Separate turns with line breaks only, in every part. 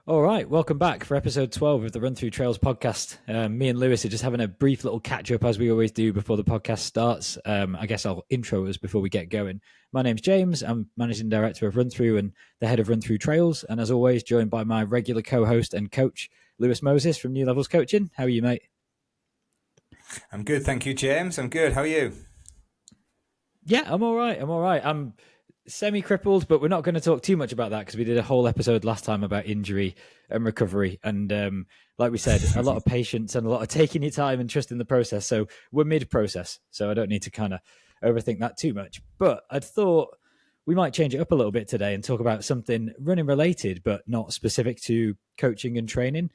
All right, welcome back for episode 12 of the Run Through Trails podcast. Me and Lewis are just having a brief little catch up as we always do before the podcast starts. I guess I'll intro us before we get going. My name's James. I'm managing director of RunThrough and the head of Run Through Trails. And as always, joined by my regular co-host and coach, Lewis Moses from New Levels Coaching. How are you, mate?
I'm good, thank you, James. I'm good. How are you?
Yeah, I'm all right. I'm semi-crippled, but we're not going to talk too much about that because we did a whole episode last time about injury and recovery. And like we said, a lot of patience and a lot of taking your time and trusting the process. So we're mid-process, so I don't need to kind of overthink that too much. But I thought we might change it up a little bit today and talk about something running related, but not specific to coaching and training.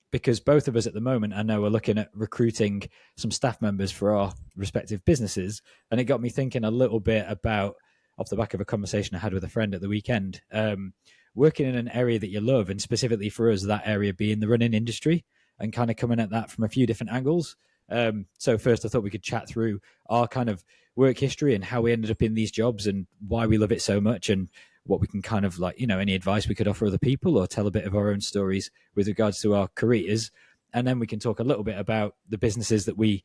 Because both of us at the moment, I know, are looking at recruiting some staff members for our respective businesses. And it got me thinking a little bit about, off the back of a conversation I had with a friend at the weekend, working in an area that you love, and specifically for us, that area being the running industry, and kind of coming at that from a few different angles. So first I thought we could chat through our kind of work history and how we ended up in these jobs and why we love it so much, and what we can kind of like, you know, any advice we could offer other people, or tell a bit of our own stories with regards to our careers. And then we can talk a little bit about the businesses that we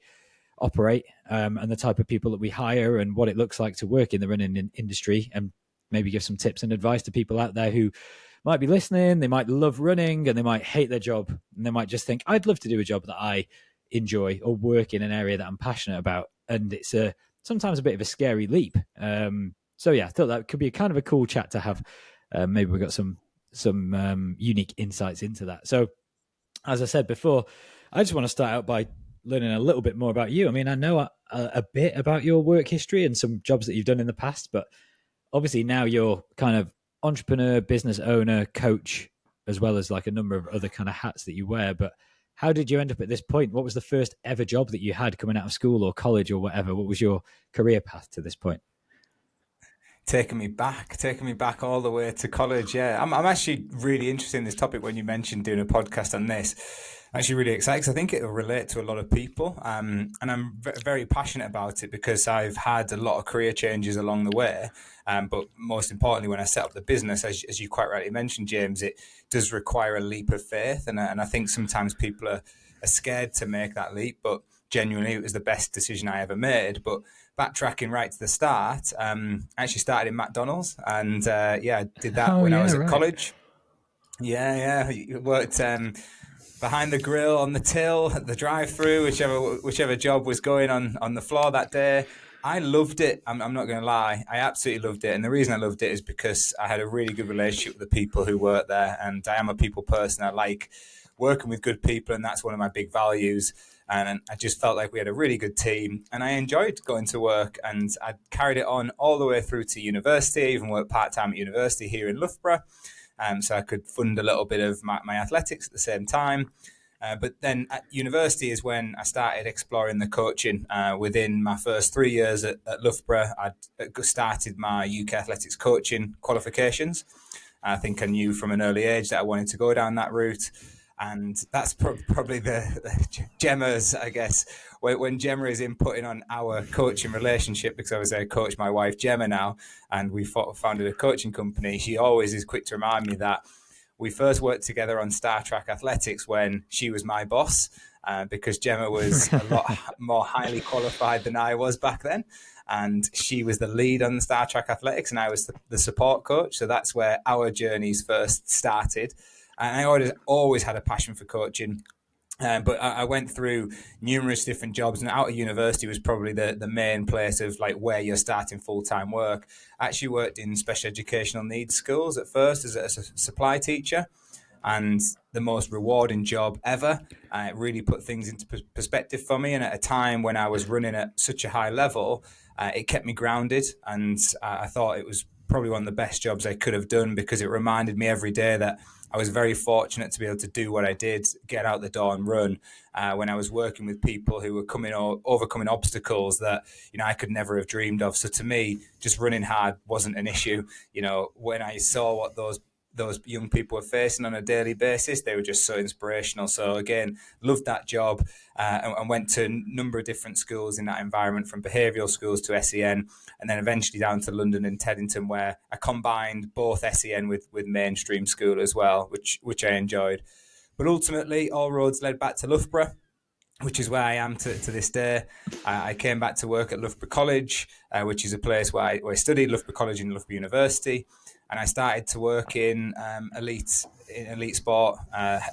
operate, and the type of people that we hire, and what it looks like to work in the running industry, and maybe give some tips and advice to people out there who might be listening. They might love running and they might hate their job, and they might just think, I'd love to do a job that I enjoy or work in an area that I'm passionate about. And it's sometimes a bit of a scary leap. So yeah, I thought that could be kind of a cool chat to have. Maybe we got some unique insights into that. So as I said before, I just want to start out by learning a little bit more about you. I mean, I know a bit about your work history and some jobs that you've done in the past, but obviously now you're kind of entrepreneur, business owner, coach, as well as like a number of other kind of hats that you wear. But how did you end up at this point? What was the first ever job that you had coming out of school or college or whatever? What was your career path to this point?
Taking me back all the way to college. Yeah, I'm actually really interested in this topic. When you mentioned doing a podcast on this, I'm actually really excited because I think it will relate to a lot of people. And I'm very passionate about it because I've had a lot of career changes along the way. But most importantly, when I set up the business, as you quite rightly mentioned, James, it does require a leap of faith. And I think sometimes people are scared to make that leap, but genuinely it was the best decision I ever made. But backtracking right to the start, I actually started in McDonald's, and I did that when I was at college. Yeah, worked behind the grill, on the till, the drive-through, whichever job was going on the floor that day. I loved it. I'm not going to lie. I absolutely loved it. And the reason I loved it is because I had a really good relationship with the people who worked there. And I am a people person. I like working with good people, and that's one of my big values. And I just felt like we had a really good team, and I enjoyed going to work, and I carried it on all the way through to university. I even worked part-time at university here in Loughborough, so I could fund a little bit of my athletics at the same time. But then at university is when I started exploring the coaching. Within my first 3 years at Loughborough, I started my UK athletics coaching qualifications. I think I knew from an early age that I wanted to go down that route. And that's probably the Gemma's, I guess, when Gemma is inputting on our coaching relationship, because obviously I coach my wife Gemma now, and we founded a coaching company. She always is quick to remind me that we first worked together on Star Trek Athletics when she was my boss, because Gemma was a lot more highly qualified than I was back then. And she was the lead on Star Trek Athletics, and I was the support coach. So that's where our journeys first started. And I always had a passion for coaching. But I went through numerous different jobs, and out of university was probably the main place of like where you're starting full-time work. I actually worked in special educational needs schools at first as a supply teacher, and the most rewarding job ever. It really put things into perspective for me. And at a time when I was running at such a high level, it kept me grounded, and I thought it was probably one of the best jobs I could have done, because it reminded me every day that I was very fortunate to be able to do what I did, get out the door and run when I was working with people who were overcoming obstacles that, I could never have dreamed of. So to me, just running hard wasn't an issue. When I saw what those young people were facing on a daily basis, they were just so inspirational. So again, loved that job and went to a number of different schools in that environment, from behavioural schools to SEN, and then eventually down to London and Teddington, where I combined both SEN with mainstream school as well, which I enjoyed. But ultimately, all roads led back to Loughborough, which is where I am to this day. I came back to work at Loughborough College, which is a place where I studied, Loughborough College and Loughborough University. And I started to work in elite sport,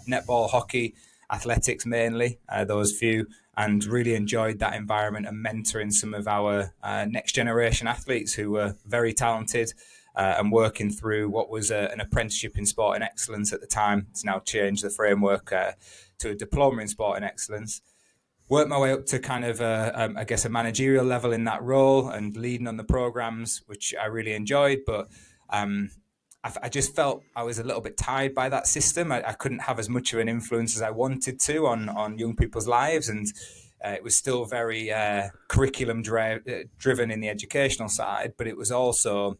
netball, hockey, athletics mainly, those few, and really enjoyed that environment and mentoring some of our next generation athletes who were very talented and working through what was an apprenticeship in sport and excellence at the time. It's now changed the framework to a diploma in sport and excellence. Worked my way up to kind of, I guess, a managerial level in that role and leading on the programs, which I really enjoyed. But I just felt I was a little bit tired by that system. I couldn't have as much of an influence as I wanted to on young people's lives. And it was still very curriculum driven in the educational side, but it was also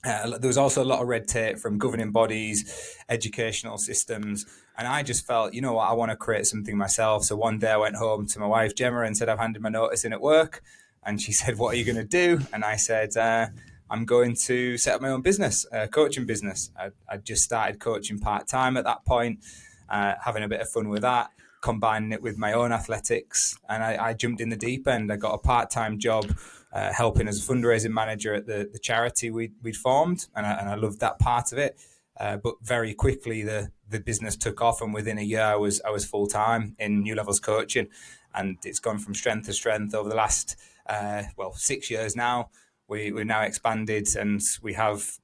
there was also a lot of red tape from governing bodies, educational systems. And I just felt, you know what, I want to create something myself. So one day I went home to my wife, Gemma, and said, I've handed my notice in at work. And she said, what are you going to do? And I said, I'm going to set up my own business, coaching business. I just started coaching part-time at that point, having a bit of fun with that, combining it with my own athletics. And I jumped in the deep end. I got a part-time job helping as a fundraising manager at the charity we'd formed, and I loved that part of it. But very quickly, the business took off, and within a year, I was full time in New Levels coaching, and it's gone from strength to strength over the last 6 years now. We're now expanded, and we have,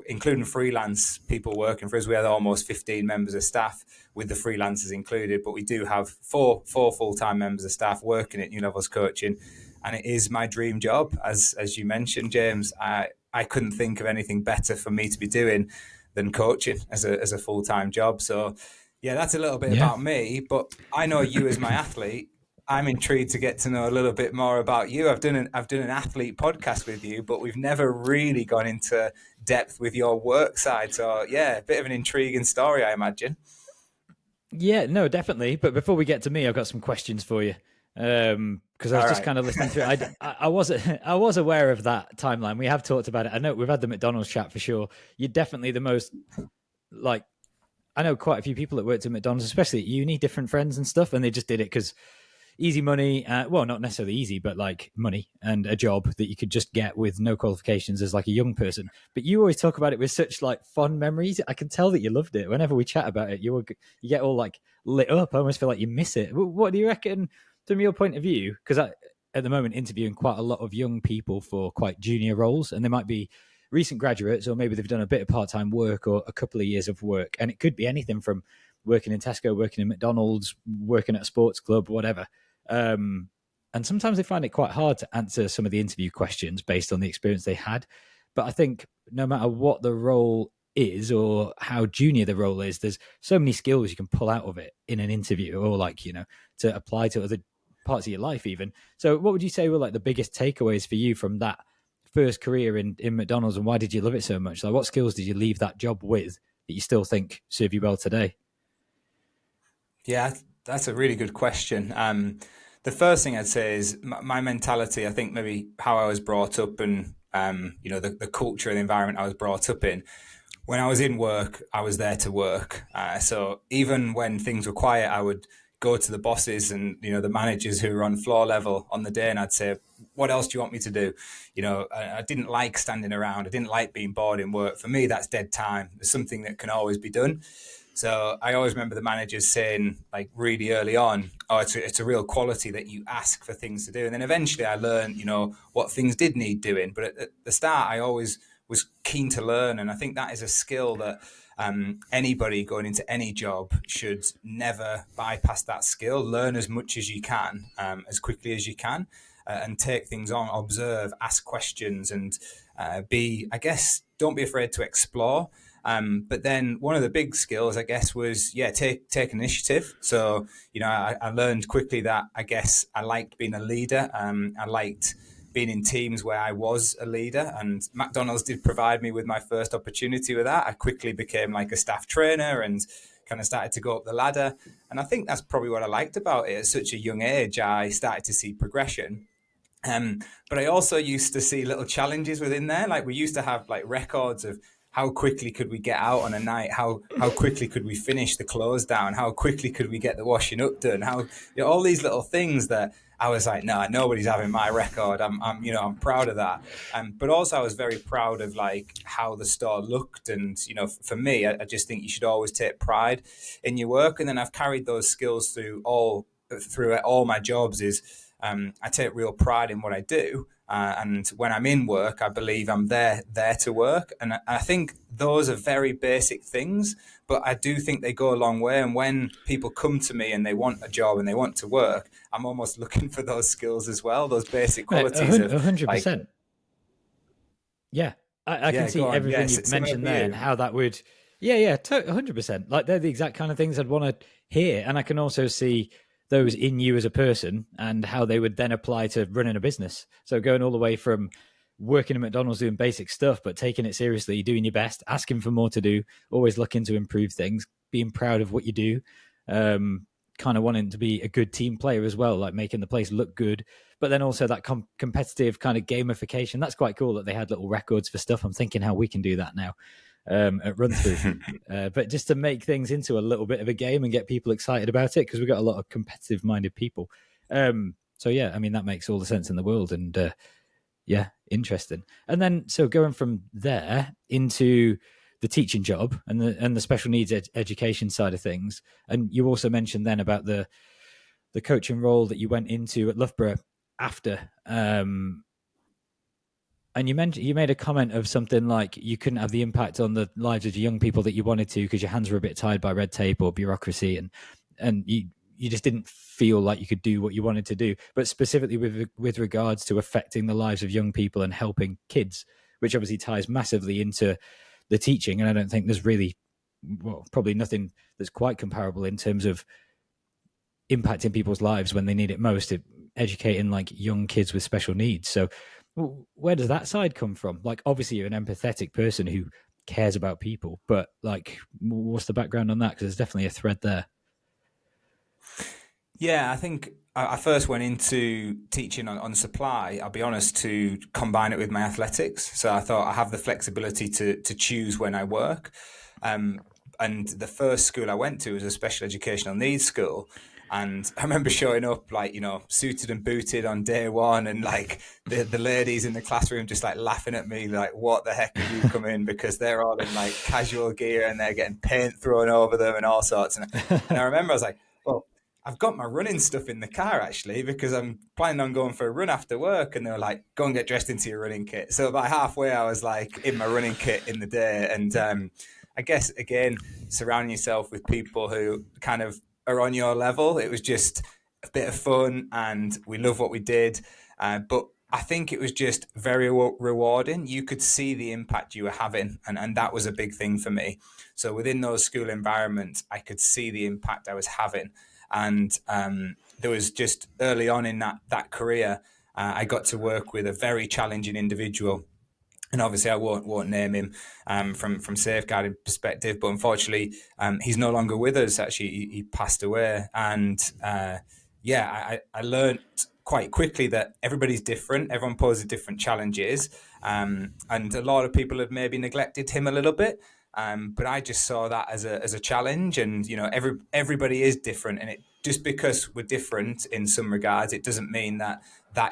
including freelance people working for us, we have almost 15 members of staff with the freelancers included. But we do have four full-time members of staff working at New Levels coaching. And it is my dream job, as you mentioned, James. I couldn't think of anything better for me to be doing than coaching as a full-time job. So, yeah, that's a little bit about me. But I know you as my athlete. I'm intrigued to get to know a little bit more about you. I've done an athlete podcast with you, but we've never really gone into depth with your work side. So, yeah, a bit of an intriguing story, I imagine.
Yeah, no, definitely. But before we get to me, I've got some questions for you. Because I was just kind of listening through. I was aware of that timeline. We have talked about it. I know we've had the McDonald's chat for sure. You're definitely the most, like, I know quite a few people that worked at McDonald's, especially at uni, different friends and stuff, and they just did it because easy money. Well, not necessarily easy, but like money and a job that you could just get with no qualifications as like a young person. But you always talk about it with such like fun memories. I can tell that you loved it. Whenever we chat about it, you get all like lit up. I almost feel like you miss it. What do you reckon? From your point of view, because I, at the moment, interviewing quite a lot of young people for quite junior roles, and they might be recent graduates, or maybe they've done a bit of part-time work or a couple of years of work, and it could be anything from working in Tesco, working in McDonald's, working at a sports club, whatever. And sometimes they find it quite hard to answer some of the interview questions based on the experience they had. But I think no matter what the role is or how junior the role is, there's so many skills you can pull out of it in an interview, or like, to apply to other parts of your life even. So what would you say were like the biggest takeaways for you from that first career in McDonald's, and why did you love it so much? Like, what skills did you leave that job with that you still think serve you well today?
Yeah, that's a really good question. The first thing I'd say is my mentality. I think maybe how I was brought up, and the culture and the environment I was brought up in. When I was in work, I was there to work. So even when things were quiet, I would go to the bosses and the managers who were on floor level on the day, and I'd say, what else do you want me to do? I didn't like standing around. I didn't like being bored in work. For me, that's dead time. There's something that can always be done. So I always remember the managers saying, like, really early on, oh, it's a real quality that you ask for things to do. And then eventually I learned, what things did need doing. But at the start, I always was keen to learn. And I think that is a skill that anybody going into any job should never bypass that skill. Learn as much as you can, as quickly as you can, and take things on, observe, ask questions, and don't be afraid to explore. But then one of the big skills, I guess, was take initiative. So I learned quickly that I guess I liked being a leader. I liked being in teams where I was a leader, and McDonald's did provide me with my first opportunity with that. I quickly became like a staff trainer and kind of started to go up the ladder. And I think that's probably what I liked about it. At such a young age, I started to see progression. But I also used to see little challenges within there. Like we used to have like records of how quickly could we get out on a night, how quickly could we finish the close down, how quickly could we get the washing up done, all these little things that I was like, no, nobody's having my record. I'm proud of that. But also I was very proud of like how the store looked. And, for me, I just think you should always take pride in your work. And then I've carried those skills through all my jobs I take real pride in what I do. And when I'm in work, I believe I'm there to work. And I think those are very basic things, but I do think they go a long way. And when people come to me and they want a job and they want to work, I'm almost looking for those skills as well, those basic qualities of
100%. Yeah, I can see everything you've mentioned there and how that would, 100%. Like they're the exact kind of things I'd want to hear. And I can also see those in you as a person and how they would then apply to running a business. So going all the way from working at McDonald's doing basic stuff, but taking it seriously, doing your best, asking for more to do, always looking to improve things, being proud of what you do, kind of wanting to be a good team player as well, like making the place look good. But then also that competitive kind of gamification. That's quite cool that they had little records for stuff. I'm thinking how we can do that now. At RunThrough, but just to make things into a little bit of a game and get people excited about it, because we've got a lot of competitive minded people. So yeah, I mean, that makes all the sense in the world, and interesting. And then so going from there into the teaching job and the special needs education side of things, and you also mentioned then about the coaching role that you went into at Loughborough after. And you made a comment of something like you couldn't have the impact on the lives of young people that you wanted to because your hands were a bit tied by red tape or bureaucracy, and you just didn't feel like you could do what you wanted to do. But specifically with regards to affecting the lives of young people and helping kids, which obviously ties massively into the teaching. And I don't think there's really, probably nothing that's quite comparable in terms of impacting people's lives when they need it most, educating like young kids with special needs. So where does that side come from? Like, obviously you're an empathetic person who cares about people, but like, what's the background on that? Because there's definitely a thread there.
Yeah, I think I first went into teaching on supply, I'll be honest, to combine it with my athletics. So I thought I have the flexibility to choose when I work. And the first school I went to was a special educational needs school. And I remember showing up like, suited and booted on day one, and like the ladies in the classroom just like laughing at me, like, what the heck have you come in? Because they're all in like casual gear and they're getting paint thrown over them and all sorts. And I remember I was like, well, I've got my running stuff in the car actually, because I'm planning on going for a run after work. And they were like, go and get dressed into your running kit. So by halfway I was like in my running kit in the day. And I guess, again, surrounding yourself with people who kind of are on your level. It was just a bit of fun and we love what we did. But I think it was just very rewarding. You could see the impact you were having, and that was a big thing for me. So within those school environments, I could see the impact I was having. And there was just early on in that career, I got to work with a very challenging individual. And obviously, I won't name him from safeguarding perspective, but unfortunately, he's no longer with us. Actually, he passed away, and I learned quite quickly that everybody's different. Everyone poses different challenges, and a lot of people have maybe neglected him a little bit. But I just saw that as a challenge, and everybody is different, and just because we're different in some regards, it doesn't mean that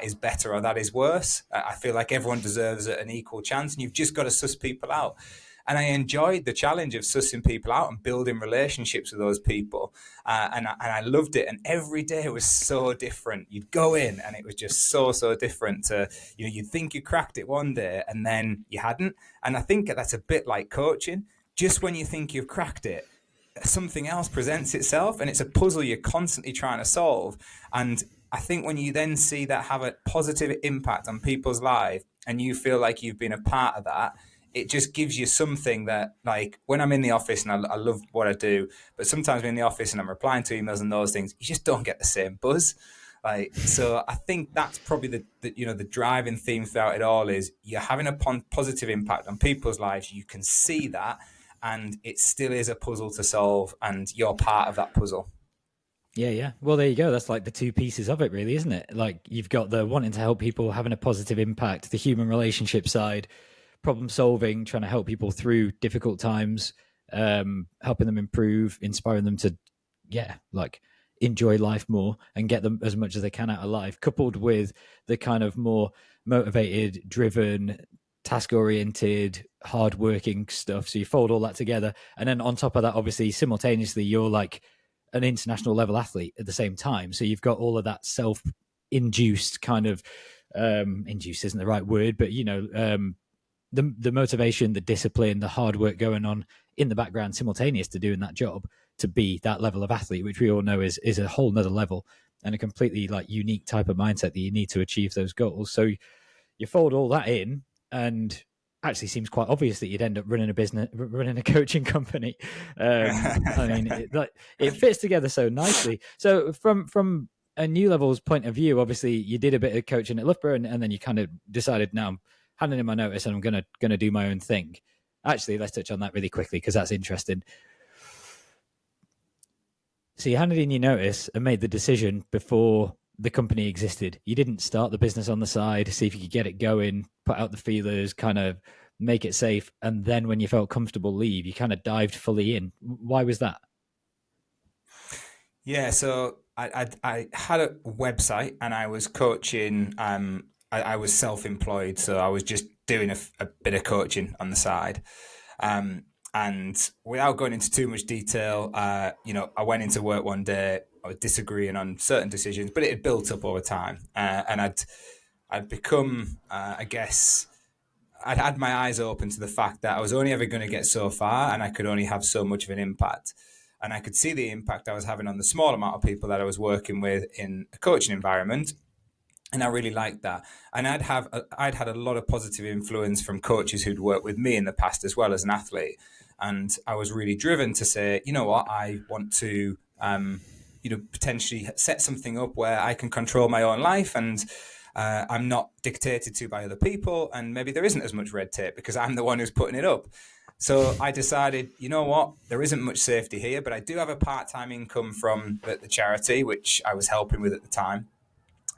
is better or that is worse. I feel like everyone deserves an equal chance, and you've just got to suss people out. And I enjoyed the challenge of sussing people out and building relationships with those people, and I loved it. And every day was so different. You'd go in, and it was just so different. You'd think you cracked it one day, and then you hadn't. And I think that's a bit like coaching. Just when you think you've cracked it, something else presents itself, and it's a puzzle you're constantly trying to solve. And I think when you then see that have a positive impact on people's lives, and you feel like you've been a part of that, it just gives you something that, like, when I'm in the office and I love what I do, but sometimes I'm in the office and I'm replying to emails and those things, you just don't get the same buzz. Like, so I think that's probably the driving theme throughout it all is you're having a positive impact on people's lives. You can see that, and it still is a puzzle to solve, and you're part of that puzzle.
Yeah. Well, there you go. That's like the two pieces of it, really, isn't it? Like you've got the wanting to help people, having a positive impact, the human relationship side, problem solving, trying to help people through difficult times, helping them improve, inspiring them to, yeah, like enjoy life more and get them as much as they can out of life, coupled with the kind of more motivated, driven, task oriented, hardworking stuff. So you fold all that together. And then on top of that, obviously, simultaneously, you're like an international level athlete at the same time. So you've got all of that self induced kind of, induced isn't the right word, but the motivation, the discipline, the hard work going on in the background simultaneous to doing that job to be that level of athlete, which we all know is a whole nother level and a completely like unique type of mindset that you need to achieve those goals. So you fold all that in, and actually seems quite obvious that you'd end up running a business, running a coaching company. I mean, it fits together so nicely. So from a New Level's point of view, obviously you did a bit of coaching at Loughborough, and then you kind of decided, now I'm handing in my notice and I'm gonna do my own thing. Actually, let's touch on that really quickly because that's interesting. So you handed in your notice and made the decision before the company existed. You didn't start the business on the side, see if you could get it going, put out the feelers, kind of make it safe, and then when you felt comfortable, leave. You kind of dived fully in. Why was that?
Yeah, so I had a website and I was coaching. I was self-employed, so I was just doing a bit of coaching on the side. Um, and without going into too much detail, I went into work one day. I was disagreeing on certain decisions, but it had built up over time, and I'd become, I guess, I'd had my eyes open to the fact that I was only ever going to get so far, and I could only have so much of an impact. And I could see the impact I was having on the small amount of people that I was working with in a coaching environment, and I really liked that. And I'd had a lot of positive influence from coaches who'd worked with me in the past as well as an athlete, and I was really driven to say, you know what, I want to, potentially set something up where I can control my own life, and I'm not dictated to by other people, and maybe there isn't as much red tape because I'm the one who's putting it up. So I decided, you know what, there isn't much safety here, but I do have a part-time income from the charity, which I was helping with at the time,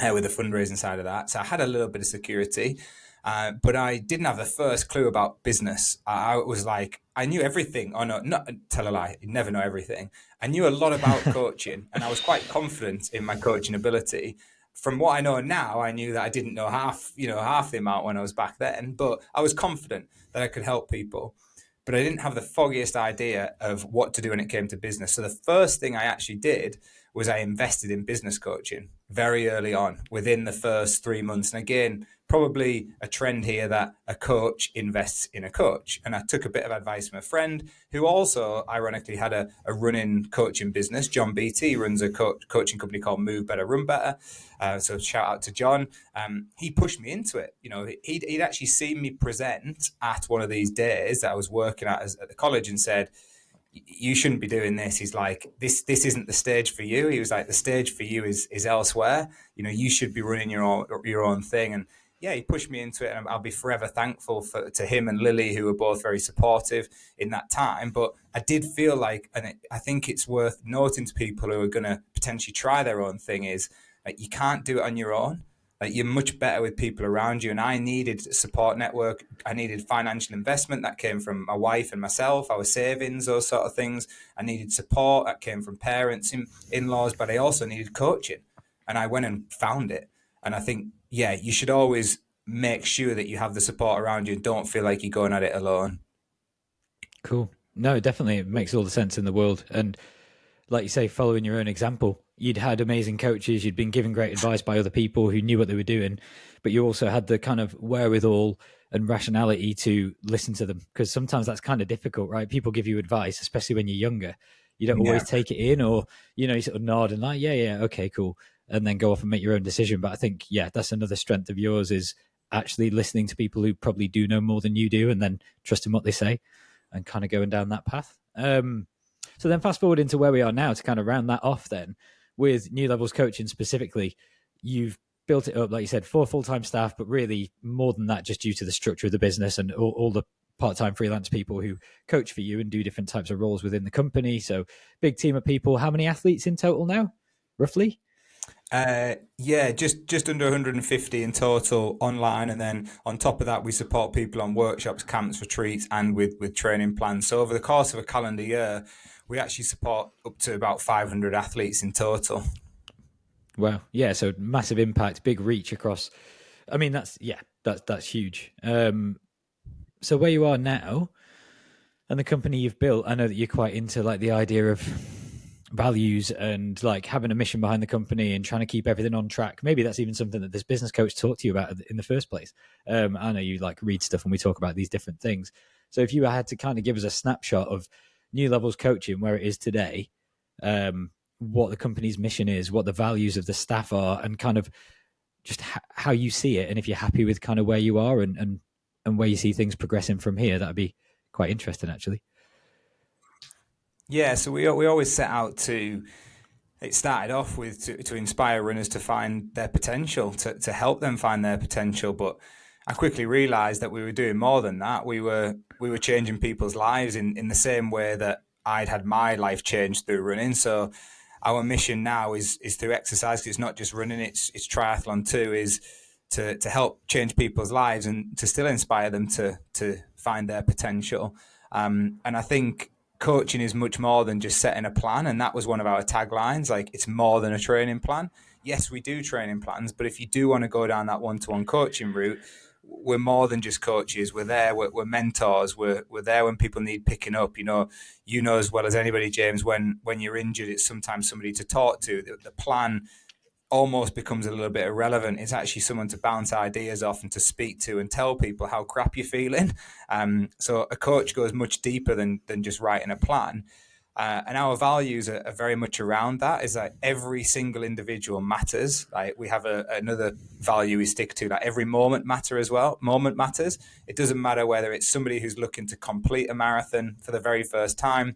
with the fundraising side of that. So I had a little bit of security, but I didn't have the first clue about business. I was like, I knew everything. Oh no, not tell a lie. You never know everything. I knew a lot about coaching, and I was quite confident in my coaching ability. From what I know now, I knew that I didn't know half the amount when I was back then, but I was confident that I could help people. But I didn't have the foggiest idea of what to do when it came to business. So the first thing I actually did was I invested in business coaching very early on, within the first 3 months. And again, probably a trend here that a coach invests in a coach. And I took a bit of advice from a friend who also, ironically, had a running coaching business. John Beatty runs a coaching company called Move Better, Run Better. So shout out to John. He pushed me into it. He'd actually seen me present at one of these days that I was working at the college and said, you shouldn't be doing this. He's like, this isn't the stage for you. He was like, the stage for you is elsewhere. You should be running your own thing. And yeah, he pushed me into it, and I'll be forever thankful to him and Lily, who were both very supportive in that time. But I did feel like, and I think it's worth noting to people who are going to potentially try their own thing, is like, you can't do it on your own. Like, you're much better with people around you. And I needed a support network. I needed financial investment that came from my wife and myself, our savings, those sort of things. I needed support that came from parents, in-laws, but I also needed coaching. And I went and found it. And I think, yeah, you should always make sure that you have the support around you and don't feel like you're going at it alone.
Cool. No, definitely, it makes all the sense in the world. And like you say, following your own example, you'd had amazing coaches, you'd been given great advice by other people who knew what they were doing, but you also had the kind of wherewithal and rationality to listen to them, because sometimes that's kind of difficult, right? People give you advice, especially when you're younger. You don't always take it in, or you sort of nod and like, yeah, okay, cool, and then go off and make your own decision. But I think, yeah, that's another strength of yours, is actually listening to people who probably do know more than you do, and then trusting what they say, and kind of going down that path. So then fast forward into where we are now to kind of round that off. Then with New Levels Coaching specifically, you've built it up, like you said, 4 full-time staff, but really more than that, just due to the structure of the business and all the part-time freelance people who coach for you and do different types of roles within the company. So big team of people. How many athletes in total now, roughly?
Yeah, just under 150 in total online, and then on top of that, we support people on workshops, camps, retreats, and with training plans. So over the course of a calendar year, we actually support up to about 500 athletes in total.
Wow. Yeah. So massive impact, big reach across. I mean, that's huge. So where you are now and the company you've built, I know that you're quite into like the idea of values and like having a mission behind the company and trying to keep everything on track. Maybe that's even something that this business coach talked to you about in the first place. I know you like read stuff and we talk about these different things. So if you had to kind of give us a snapshot of New Levels Coaching, where it is today, what the company's mission is, what the values of the staff are, and kind of just how you see it, and if you're happy with kind of where you are and where you see things progressing from here, that'd be quite interesting, actually.
Yeah, so we always set out to. It started off with to inspire runners to find their potential, to help them find their potential. But I quickly realised that we were doing more than that. We were changing people's lives in the same way that I'd had my life changed through running. So our mission now is through exercise. 'Cause it's not just running; it's triathlon too. Is to help change people's lives and to still inspire them to find their potential. And I think coaching is much more than just setting a plan, and that was one of our taglines. Like, it's more than a training plan. Yes, we do training plans, but if you do want to go down that one-to-one coaching route, we're more than just coaches. We're there. We're mentors. We're there when people need picking up. You know as well as anybody, James. When you're injured, it's sometimes somebody to talk to. The plan almost becomes a little bit irrelevant. It's actually someone to bounce ideas off and to speak to and tell people how crap you're feeling. So a coach goes much deeper than just writing a plan. And our values are very much around that, is that every single individual matters. Like, we have another value we stick to, that every moment matters. It doesn't matter whether it's somebody who's looking to complete a marathon for the very first time,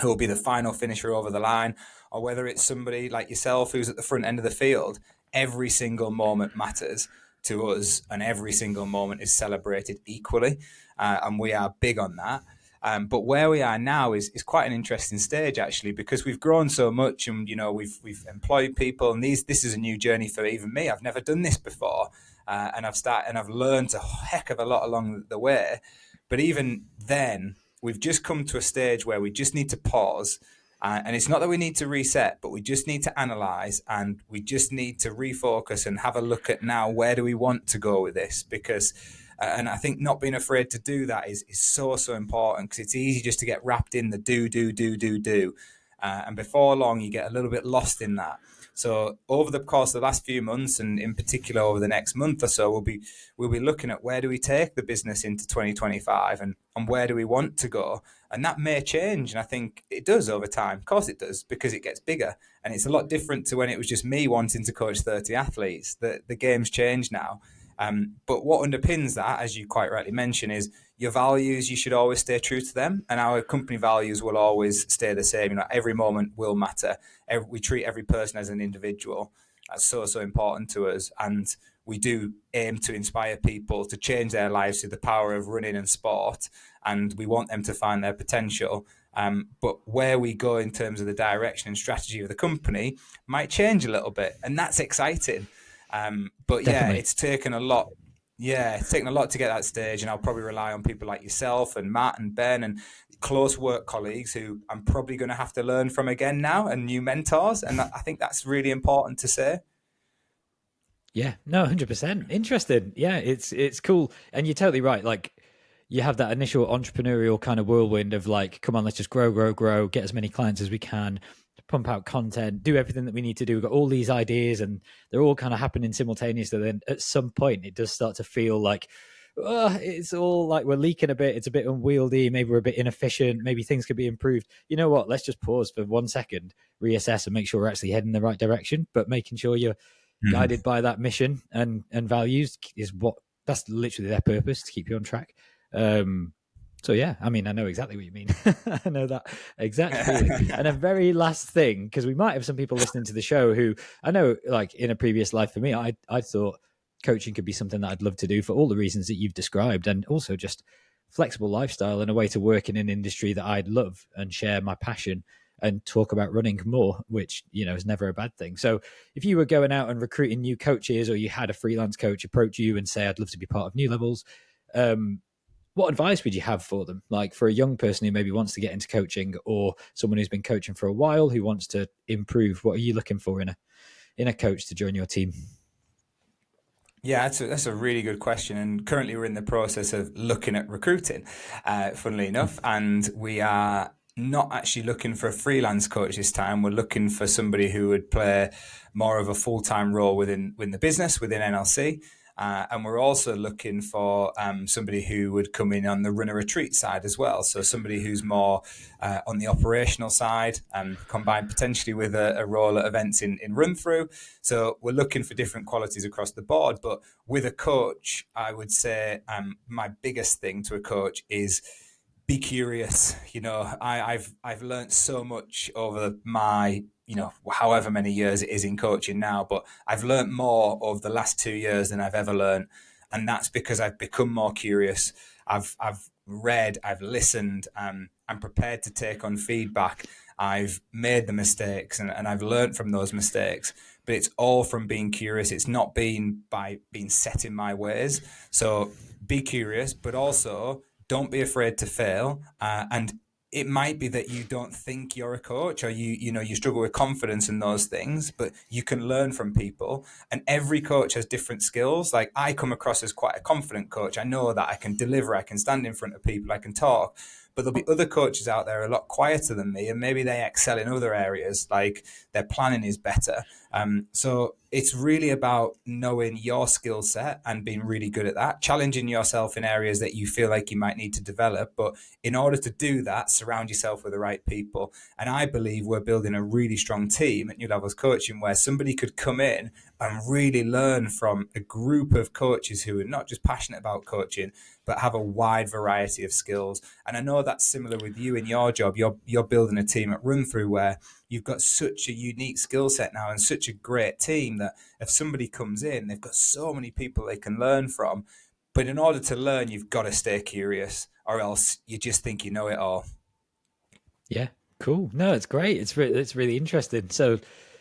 who will be the final finisher over the line, or whether it's somebody like yourself who's at the front end of the field. Every single moment matters to us, and every single moment is celebrated equally. And we are big on that. But where we are now is quite an interesting stage, actually, because we've grown so much, and we've employed people, and this is a new journey for even me. I've never done this before, and I've learned a heck of a lot along the way. But even then, we've just come to a stage where we just need to pause. And it's not that we need to reset, but we just need to analyze, and we just need to refocus and have a look at now, where do we want to go with this? Because, and I think not being afraid to do that is so important, because it's easy just to get wrapped in the do. And before long, you get a little bit lost in that. So over the course of the last few months, and in particular over the next month or so, we'll be looking at where do we take the business into 2025, and where do we want to go. And that may change, and I think it does over time. Of course it does, because it gets bigger, and it's a lot different to when it was just me wanting to coach 30 athletes. The game's changed now. But what underpins that, as you quite rightly mentioned, is your values. You should always stay true to them, and our company values will always stay the same. Every moment will matter. We treat every person as an individual. That's so important to us, and we do aim to inspire people to change their lives through the power of running and sport, and we want them to find their potential. But where we go in terms of the direction and strategy of the company might change a little bit, and that's exciting. But
Definitely.
it's taken a lot. Yeah, it's taken a lot to get that stage, and I'll probably rely on people like yourself and Matt and Ben and close work colleagues who I'm probably going to have to learn from again now, and new mentors. And I think that's really important to say.
Yeah, no, 100%. Interesting. Yeah, it's cool. And you're totally right. Like, you have that initial entrepreneurial kind of whirlwind of like, come on, let's just grow, get as many clients as we can, pump out content, do everything that we need to do. We've got all these ideas and they're all kind of happening simultaneously. Then at some point, it does start to feel like, it's all like we're leaking a bit. It's a bit unwieldy. Maybe we're a bit inefficient. Maybe things could be improved. You know what? Let's just pause for 1 second, reassess, and make sure we're actually heading in the right direction. But making sure you're guided by that mission and values is what that's literally their purpose, to keep you on track. So yeah, I mean, I know exactly what you mean. I know that exact feeling. And a very last thing, because we might have some people listening to the show who I know, like in a previous life for me, I thought coaching could be something that I'd love to do for all the reasons that you've described, and also just flexible lifestyle and a way to work in an industry that I'd love and share my passion and talk about running more, which, you know, is never a bad thing. So if you were going out and recruiting new coaches, or you had a freelance coach approach you and say, I'd love to be part of New Levels, what advice would you have for them? Like for a young person who maybe wants to get into coaching, or someone who's been coaching for a while who wants to improve, what are you looking for in a coach to join your team?
Yeah, that's a really good question. And currently, we're in the process of looking at recruiting, funnily enough. And we are not actually looking for a freelance coach this time. We're looking for somebody who would play more of a full time role within the business, within NLC. And we're also looking for somebody who would come in on the run a retreat side as well. So somebody who's more on the operational side, combined potentially with a role at events in RunThrough. So we're looking for different qualities across the board. But with a coach, I would say my biggest thing to a coach is be curious. You know, I've learned so much over my, you know, however many years it is in coaching now, but I've learned more over the last 2 years than I've ever learned. And that's because I've become more curious. I've read, I've listened, I'm prepared to take on feedback. I've made the mistakes, and I've learned from those mistakes, but it's all from being curious. It's not been by being set in my ways. So be curious, but also don't be afraid to fail. And it might be that you don't think you're a coach, or you struggle with confidence in those things, but you can learn from people. And every coach has different skills. Like, I come across as quite a confident coach. I know that I can deliver, I can stand in front of people, I can talk. But there'll be other coaches out there a lot quieter than me, and maybe they excel in other areas, like their planning is better. So it's really about knowing your skill set and being really good at that, challenging yourself in areas that you feel like you might need to develop. But in order to do that, surround yourself with the right people. And I believe we're building a really strong team at New Levels Coaching, where somebody could come in and really learn from a group of coaches who are not just passionate about coaching, but have a wide variety of skills. And I know that's similar with you in your job. You're building a team at RunThrough where you've got such a unique skill set now and such a great team that if somebody comes in, they've got so many people they can learn from. But in order to learn, you've got to stay curious, or else you just think you know it all.
Yeah, cool. No, it's great. It's really interesting. So,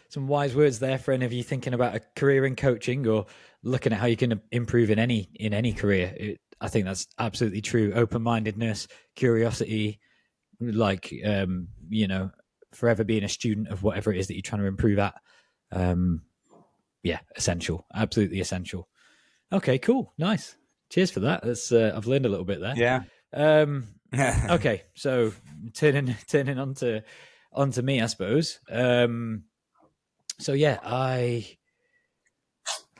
some wise words there for any of you thinking about a career in coaching, or looking at how you can improve in any career. I think that's absolutely true. Open mindedness, curiosity, like forever being a student of whatever it is that you're trying to improve at. Um, yeah, essential. Absolutely essential. Okay, cool, nice. Cheers for that. That's I've learned a little bit there.
Yeah.
Um, okay, so turning onto me, I suppose. So yeah,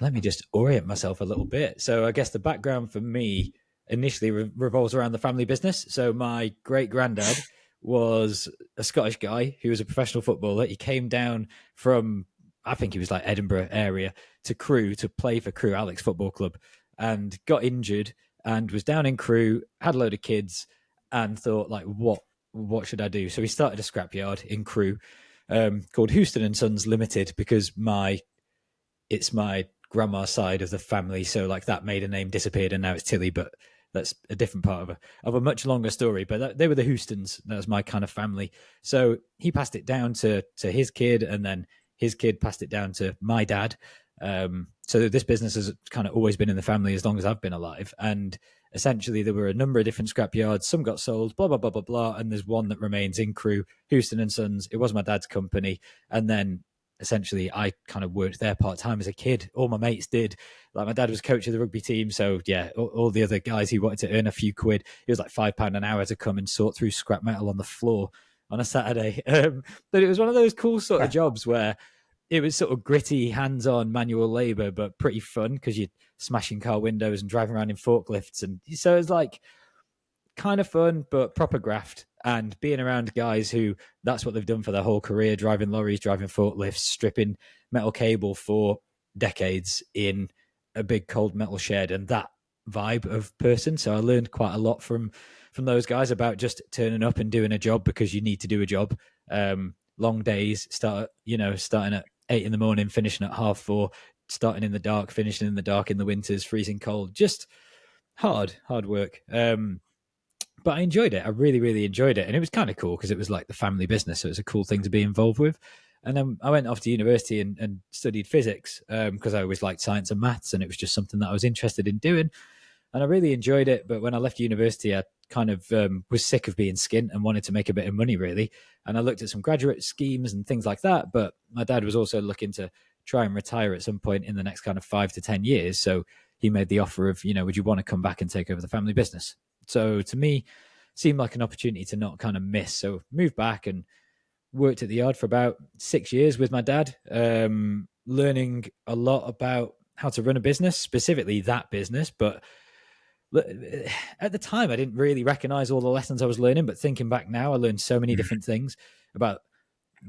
let me just orient myself a little bit. So I guess the background for me initially revolves around the family business. So my great granddad was a Scottish guy who was a professional footballer. He came down from, I think he was like Edinburgh area, to Crewe to play for Crewe Alex Football Club, and got injured and was down in Crewe, had a load of kids, and thought, like, what should I do? So he started a scrapyard in Crewe, called Houston and Sons Limited, because it's my grandma's side of the family, so like that maiden name disappeared and now it's Tilly, but that's a different part of a much longer story. But they were the Houstons. That was my kind of family. So he passed it down to his kid, and then his kid passed it down to my dad. So this business has kind of always been in the family as long as I've been alive. And essentially, there were a number of different scrapyards. Some got sold, blah, blah, blah, blah, blah. And there's one that remains in Crewe, Houston and Sons. It was my dad's company. And then essentially I kind of worked there part-time as a kid. All my mates did. Like, my dad was coach of the rugby team, so yeah, all the other guys who wanted to earn a few quid, it was like £5 an hour to come and sort through scrap metal on the floor on a Saturday. But it was one of those cool sort of jobs where it was sort of gritty, hands-on manual labor, but pretty fun because you're smashing car windows and driving around in forklifts. And so it's like kind of fun, but proper graft. And being around guys who that's what they've done for their whole career, driving lorries, driving forklifts, stripping metal cable for decades in a big cold metal shed. And that vibe of person. So I learned quite a lot from those guys about just turning up and doing a job because you need to do a job. Long days, starting at 8 in the morning, finishing at 4:30, starting in the dark, finishing in the dark in the winters, freezing cold, just hard work. But I enjoyed it. I really, really enjoyed it. And it was kind of cool because it was like the family business. So it was a cool thing to be involved with. And then I went off to university and studied physics because I always liked science and maths. And it was just something that I was interested in doing. And I really enjoyed it. But when I left university, I kind of was sick of being skint and wanted to make a bit of money, really. And I looked at some graduate schemes and things like that. But my dad was also looking to try and retire at some point in the next kind of 5 to 10 years. So he made the offer of, would you want to come back and take over the family business? So to me, seemed like an opportunity to not kind of miss. So moved back and worked at the yard for about 6 years with my dad, learning a lot about how to run a business, specifically that business. But at the time, I didn't really recognize all the lessons I was learning. But thinking back now, I learned so many different things about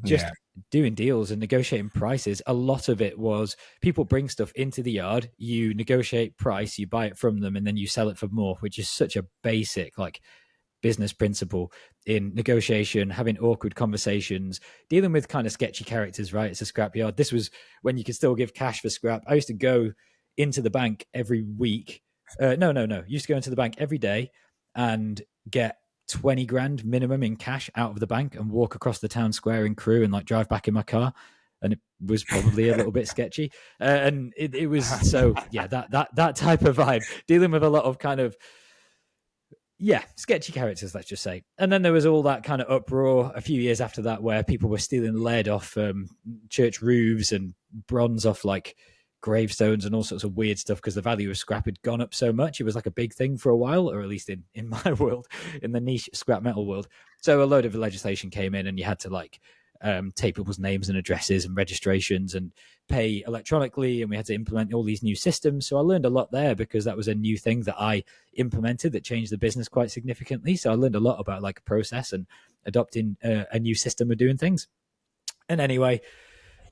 just doing deals and negotiating prices. A lot of it was people bring stuff into the yard, you negotiate price, you buy it from them, and then you sell it for more, which is such a basic business principle in negotiation, having awkward conversations, dealing with kind of sketchy characters, right? It's a scrapyard. This was when you could still give cash for scrap. I used to go into the bank every week. No. Used to go into the bank every day and get 20 grand minimum in cash out of the bank and walk across the town square in Crewe and drive back in my car. And it was probably a little bit sketchy. And it was, so yeah, that type of vibe, dealing with a lot of kind of, sketchy characters, let's just say. And then there was all that kind of uproar a few years after that where people were stealing lead off church roofs and bronze off gravestones and all sorts of weird stuff because the value of scrap had gone up so much. It was a big thing for a while, or at least in my world, in the niche scrap metal world. So a load of legislation came in and you had to take people's names and addresses and registrations and pay electronically, and we had to implement all these new systems. So I learned a lot there because that was a new thing that I implemented that changed the business quite significantly. So I learned a lot about process and adopting a new system of doing things. And anyway,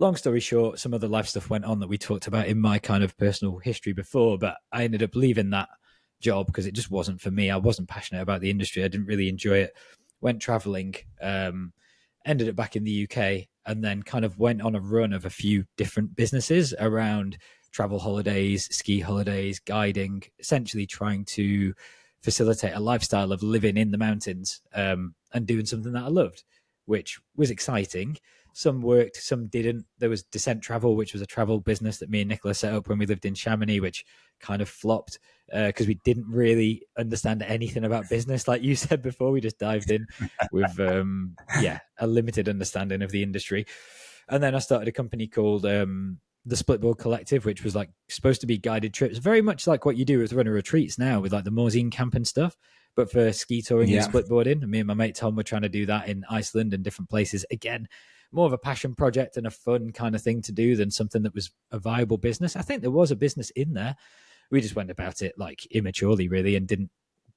long story short, some other life stuff went on that we talked about in my kind of personal history before, but I ended up leaving that job because it just wasn't for me. I wasn't passionate about the industry. I didn't really enjoy it. Went traveling, ended up back in the UK, and then kind of went on a run of a few different businesses around travel holidays, ski holidays, guiding, essentially trying to facilitate a lifestyle of living in the mountains and doing something that I loved, which was exciting. Some worked, some didn't. There was Descent Travel, which was a travel business that me and Nicola set up when we lived in Chamonix, which kind of flopped because we didn't really understand anything about business. Like you said before, we just dived in with, a limited understanding of the industry. And then I started a company called the Splitboard Collective, which was supposed to be guided trips, very much like what you do with runner retreats now with the Morzine camp and stuff, but for ski touring and splitboarding. And me and my mate Tom were trying to do that in Iceland and different places. Again, more of a passion project and a fun kind of thing to do than something that was a viable business. I think there was a business in there. We just went about it immaturely, really, and didn't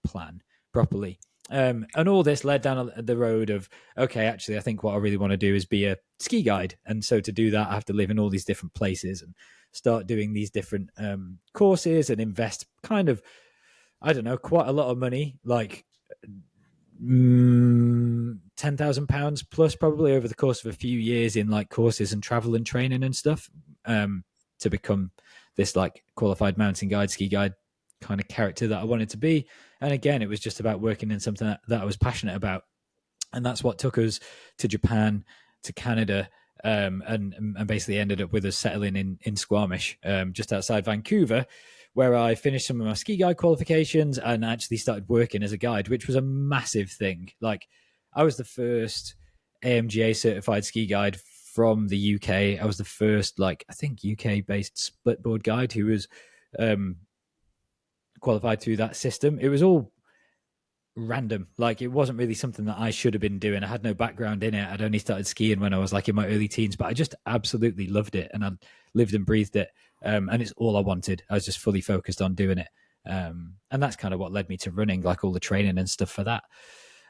plan properly. And all this led down the road of, okay, actually, I think what I really want to do is be a ski guide. And so to do that, I have to live in all these different places and start doing these different courses and invest kind of, I don't know, quite a lot of money, £10,000 plus probably over the course of a few years in courses and travel and training and stuff to become this qualified mountain guide, ski guide kind of character that I wanted to be. And again, it was just about working in something that I was passionate about. And that's what took us to Japan, to Canada, and basically ended up with us settling in Squamish, just outside Vancouver, where I finished some of my ski guide qualifications and actually started working as a guide, which was a massive thing. I was the first AMGA certified ski guide from the UK. I was the first, I think, UK based splitboard guide who was qualified through that system. It was all random. It wasn't really something that I should have been doing. I had no background in it. I'd only started skiing when I was in my early teens, but I just absolutely loved it and I lived and breathed it. And it's all I wanted. I was just fully focused on doing it. And that's kind of what led me to running, all the training and stuff for that.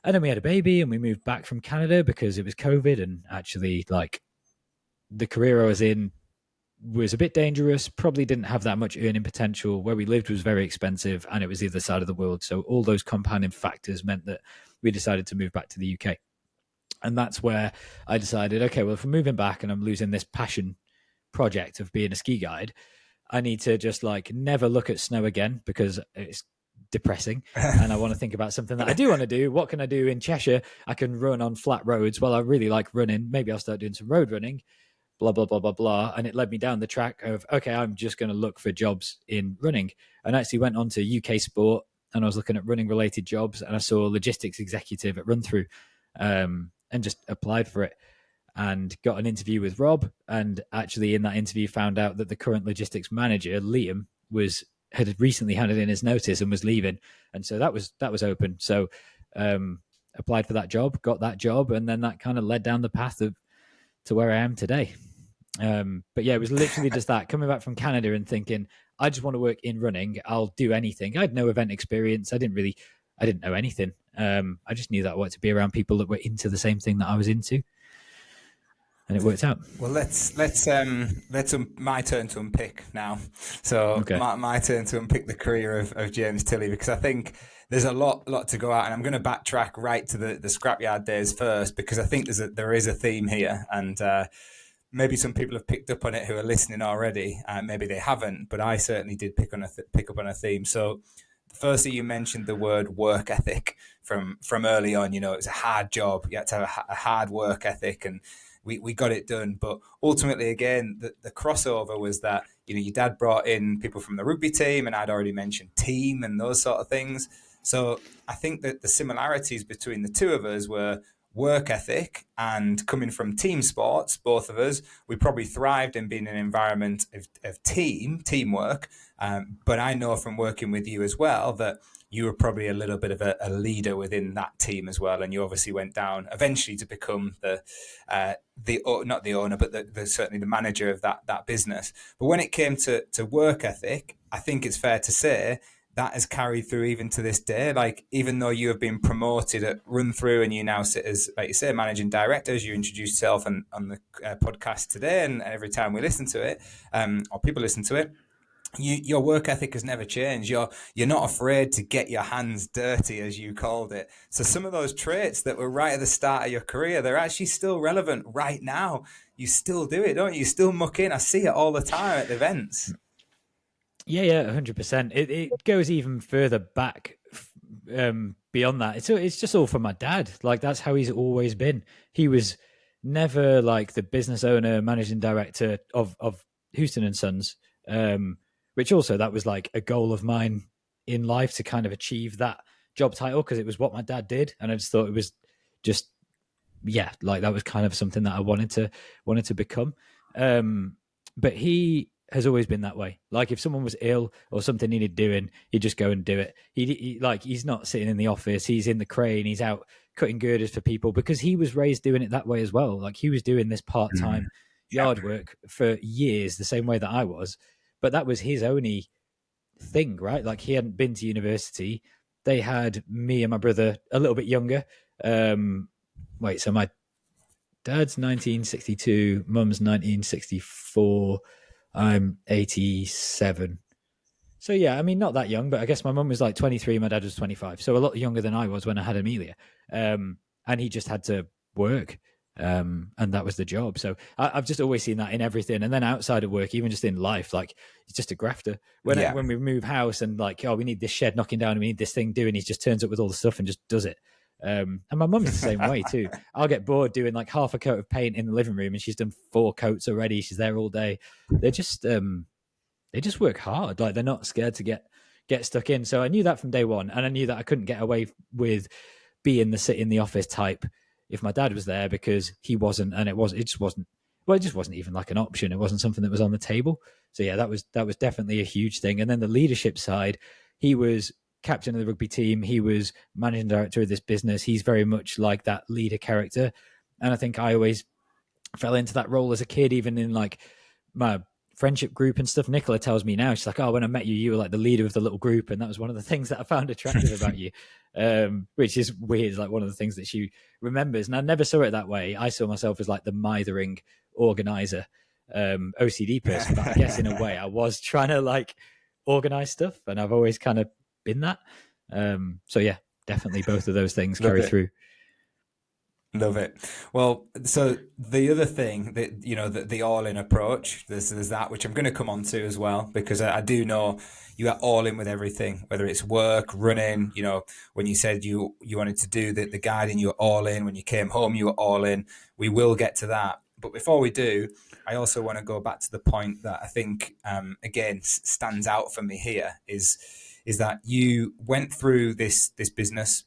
And then we had a baby and we moved back from Canada because it was COVID. And actually, the career I was in was a bit dangerous, probably didn't have that much earning potential. Where we lived was very expensive and it was the other side of the world. So all those compounding factors meant that we decided to move back to the UK. And that's where I decided, okay, well, if I'm moving back and I'm losing this passion project of being a ski guide, I need to just like never look at snow again because it's depressing. And I want to think about something that I do want to do. What can I do in Cheshire? I can run on flat roads. Well, I really like running. Maybe I'll start doing some road running, blah, blah, blah, blah, blah. And it led me down the track of, okay, I'm just going to look for jobs in running. And I actually went on to UK Sport and I was looking at running related jobs and I saw logistics executive at RunThrough, and just applied for it and got an interview with Rob. And actually in that interview found out that the current logistics manager, Liam, had recently handed in his notice and was leaving. And so that was open. So applied for that job, got that job, and then that kind of led down the path to where I am today. But yeah, it was literally just that, coming back from Canada and thinking, I just want to work in running. I'll do anything. I had no event experience. I didn't know anything. I just knew that I wanted to be around people that were into the same thing that I was into, and it worked out.
Well, let's my turn to unpick now. So
Okay.
my turn to unpick the career of James Tilley, because I think there's a lot to go out, and I'm going to backtrack right to the scrapyard days first, because I think there is a theme here, and maybe some people have picked up on it who are listening already. Maybe they haven't, but I certainly did pick up on a theme. So firstly, you mentioned the word work ethic from early on. You know, it was a hard job. You had to have a hard work ethic, and we got it done. But ultimately, again, the crossover was that, you know, your dad brought in people from the rugby team, and I'd already mentioned team and those sort of things. So I think that the similarities between the two of us were work ethic, and coming from team sports, both of us, we probably thrived in being in an environment of teamwork. But I know from working with you as well that you were probably a little bit of a leader within that team as well, and you obviously went down eventually to become the not the owner, but certainly the manager of that business. But when it came to work ethic, I think it's fair to say that has carried through even to this day. Like, even though you have been promoted at RunThrough and you now sit as, like you say, managing director, as you introduced yourself on the podcast today, and every time we listen to it, or people listen to it, your work ethic has never changed. You're not afraid to get your hands dirty, as you called it. So some of those traits that were right at the start of your career, they're actually still relevant right now. You still do it, don't you? You still muck in. I see it all the time at events.
Yeah, 100%. It goes even further back beyond that. It's just all from my dad. Like, that's how he's always been. He was never like the business owner, managing director of Houston and Sons, which also that was like a goal of mine in life, to kind of achieve that job title, because it was what my dad did, and I just thought it was just, yeah, like that was kind of something that I wanted to become. But he has always been that way. Like, if someone was ill or something needed doing, he'd just go and do it. He's not sitting in the office. He's in the crane. He's out cutting girders for people, because he was raised doing it that way as well. Like, he was doing this part-time yard work for years, the same way that I was. But that was his only thing, right? Like, he hadn't been to university. They had me and my brother a little bit younger. So my dad's 1962, mum's 1964. I'm 87. So yeah, I mean, not that young, but I guess my mum was like 23, my dad was 25. So a lot younger than I was when I had Amelia. And he just had to work. And that was the job. So I've just always seen that in everything. And then outside of work, even just in life, like, he's just a grafter. When we move house and like, oh, we need this shed knocking down, and we need this thing doing, he just turns up with all the stuff and just does it. And my mum's the same way too. I'll get bored doing like half a coat of paint in the living room, and she's done 4 coats already. She's there all day. They just work hard. Like, they're not scared to get stuck in. So I knew that from day one, and I knew that I couldn't get away with being the sit in the office type if my dad was there, because he wasn't, and it just wasn't even like an option. It wasn't something that was on the table. So yeah, that was definitely a huge thing. And then the leadership side, he was captain of the rugby team. He was managing director of this business. He's very much like that leader character. And I think I always fell into that role as a kid, even in like my friendship group and stuff. Nicola tells me now, she's like, oh, when I met you, you were like the leader of the little group. And that was one of the things that I found attractive about you, which is weird. Like, one of the things that she remembers. And I never saw it that way. I saw myself as like the mithering organizer. OCD person, but I guess in a way I was trying to like organize stuff, and I've always kind of been that. So yeah, definitely both of those things
Love
carry
it.
through.
Love it. Well, so the other thing that, the all-in approach, there's that, which I'm going to come on to as well, because I do know you are all in with everything, whether it's work, running, when you said you wanted to do the guiding, you were all in. When you came home, you were all in. We will get to that. But before we do, I also want to go back to the point that I think, again, stands out for me here is that you went through this business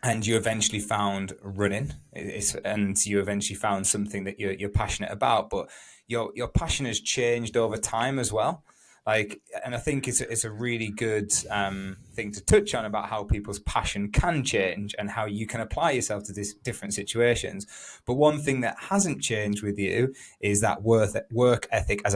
and you eventually found running, and you eventually found something that you're passionate about, but your passion has changed over time as well. Like, and I think it's a really good thing to touch on about how people's passion can change and how you can apply yourself to different situations. But one thing that hasn't changed with you is that work ethic, as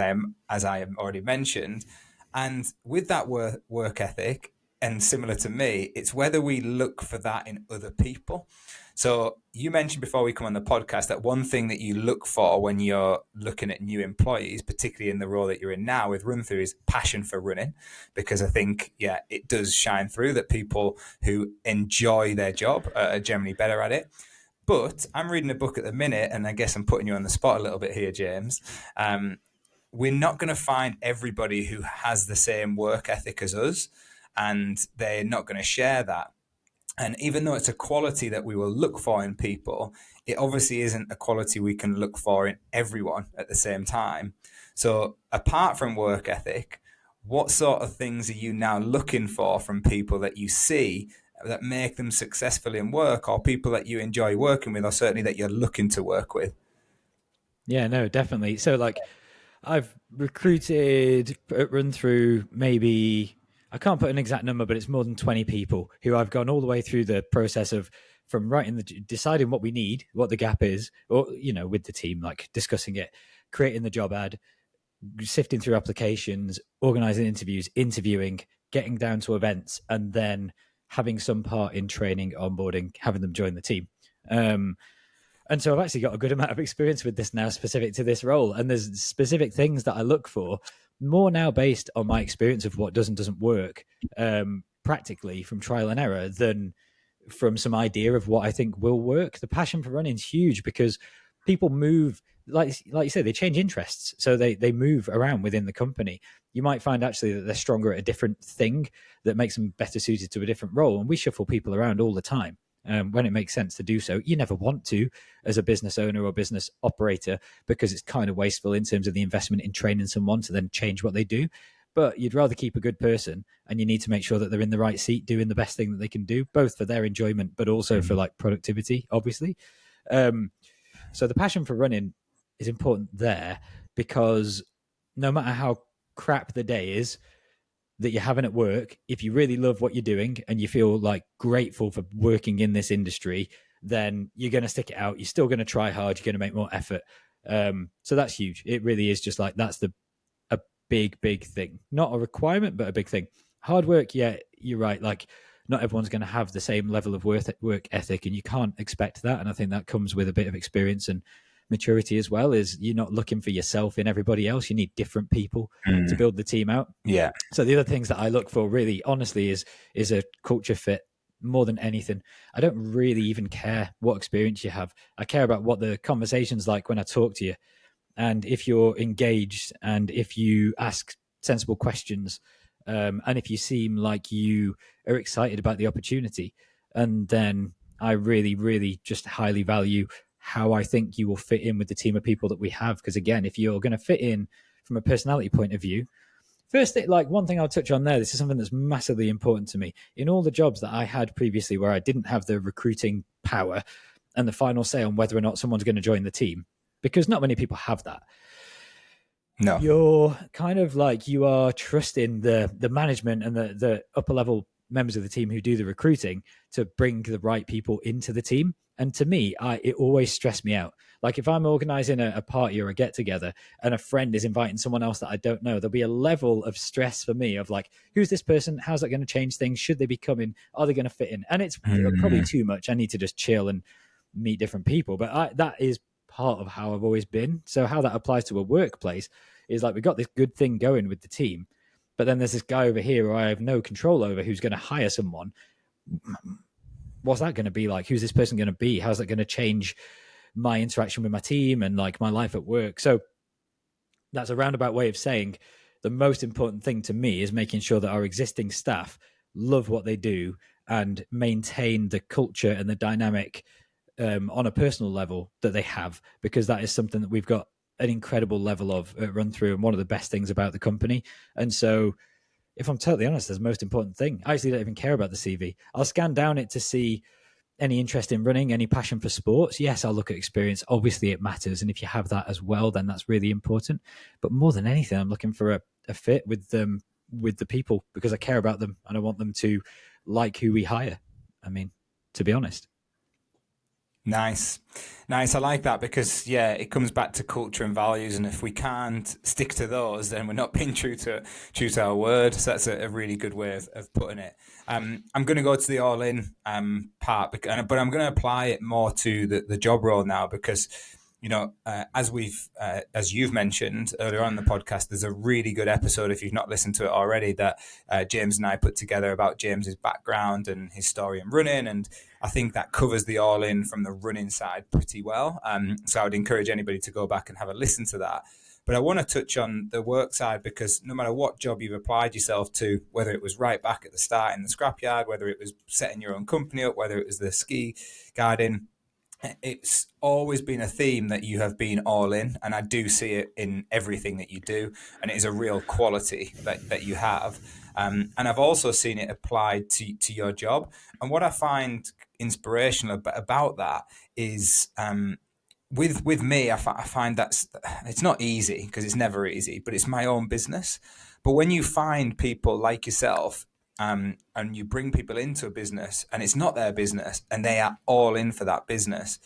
I already mentioned. And with that work ethic, and similar to me, it's whether we look for that in other people. So you mentioned before we come on the podcast that one thing that you look for when you're looking at new employees, particularly in the role that you're in now with RunThrough, is passion for running. Because I think, yeah, it does shine through that people who enjoy their job are generally better at it. But I'm reading a book at the minute, and I guess I'm putting you on the spot a little bit here, James. We're not going to find everybody who has the same work ethic as us, and they're not going to share that. And even though it's a quality that we will look for in people, it obviously isn't a quality we can look for in everyone at the same time. So apart from work ethic, what sort of things are you now looking for from people that you see that make them successful in work, or people that you enjoy working with, or certainly that you're looking to work with?
Yeah, no, definitely. So like I've recruited at RunThrough maybe, I can't put an exact number, but it's more than 20 people who I've gone all the way through the process of from writing deciding what we need, what the gap is, or with the team, like discussing it, creating the job ad, sifting through applications, organizing interviews, interviewing, getting down to events, and then having some part in training, onboarding, having them join the team. And so I've actually got a good amount of experience with this now, specific to this role. And there's specific things that I look for more now based on my experience of what does and doesn't work, practically from trial and error, than from some idea of what I think will work. The passion for running is huge because people move, like you said, they change interests. So they move around within the company. You might find actually that they're stronger at a different thing that makes them better suited to a different role. And we shuffle people around all the time. When it makes sense to do so. You never want to as a business owner or business operator because it's kind of wasteful in terms of the investment in training someone to then change what they do. But you'd rather keep a good person, and you need to make sure that they're in the right seat doing the best thing that they can do, both for their enjoyment, but also for like productivity, obviously. So the passion for running is important there because no matter how crap the day is, that you're having at work, if you really love what you're doing and you feel like grateful for working in this industry, then you're going to stick it out. You're still going to try hard. You're going to make more effort. So that's huge. It really is just like that's a big thing. Not a requirement, but a big thing. Hard work, yeah, you're right. Like not everyone's going to have the same level of work ethic, and you can't expect that. And I think that comes with a bit of experience and maturity as well. Is you're not looking for yourself in everybody else. You need different people to build the team out.
Yeah.
So the other things that I look for really honestly is a culture fit more than anything. I don't really even care what experience you have. I care about what the conversation's like when I talk to you. And if you're engaged and if you ask sensible questions, and if you seem like you are excited about the opportunity, and then I really, really just highly value how I think you will fit in with the team of people that we have. Because again, if you're going to fit in from a personality point of view, first thing, like one thing I'll touch on there, this is something that's massively important to me. In all the jobs that I had previously where I didn't have the recruiting power and the final say on whether or not someone's going to join the team, because not many people have that.
No.
You're kind of like you are trusting the management and the upper level members of the team who do the recruiting to bring the right people into the team. And to me, it always stressed me out. Like if I'm organizing a party or a get together and a friend is inviting someone else that I don't know, there'll be a level of stress for me of like, who's this person? How's that going to change things? Should they be coming? Are they going to fit in? And it's probably too much. I need to just chill and meet different people. But that is part of how I've always been. So how that applies to a workplace is like, we've got this good thing going with the team, but then there's this guy over here who I have no control over, who's going to hire someone. What's that going to be like? Who's this person going to be? How's that going to change my interaction with my team and like my life at work? So that's a roundabout way of saying the most important thing to me is making sure that our existing staff love what they do and maintain the culture and the dynamic on a personal level that they have, because that is something that we've got an incredible level of RunThrough and one of the best things about the company. And so, if I'm totally honest, that's the most important thing. I actually don't even care about the CV. I'll scan down it to see any interest in running, any passion for sports. Yes, I'll look at experience. Obviously, it matters. And if you have that as well, then that's really important. But more than anything, I'm looking for a fit with them, with the people, because I care about them and I want them to like who we hire. I mean, to be honest.
Nice. Nice. I like that because, yeah, it comes back to culture and values. And if we can't stick to those, then we're not being true to our word. So that's a really good way of putting it. I'm going to go to the all in part, but I'm going to apply it more to the job role now because, you know, as you've mentioned earlier on in the podcast, there's a really good episode, if you've not listened to it already, that James and I put together about James's background and his story in running. And I think that covers the all in from the running side pretty well. So I would encourage anybody to go back and have a listen to that. But I want to touch on the work side because no matter what job you've applied yourself to, whether it was right back at the start in the scrapyard, whether it was setting your own company up, whether it was the ski guiding, it's always been a theme that you have been all in, and I do see it in everything that you do, and it is a real quality that you have. And I've also seen it applied to your job. And what I find inspirational about that is with me, I find that it's not easy because it's never easy, but it's my own business. But when you find people like yourself, and you bring people into a business and it's not their business and they are all in for that business,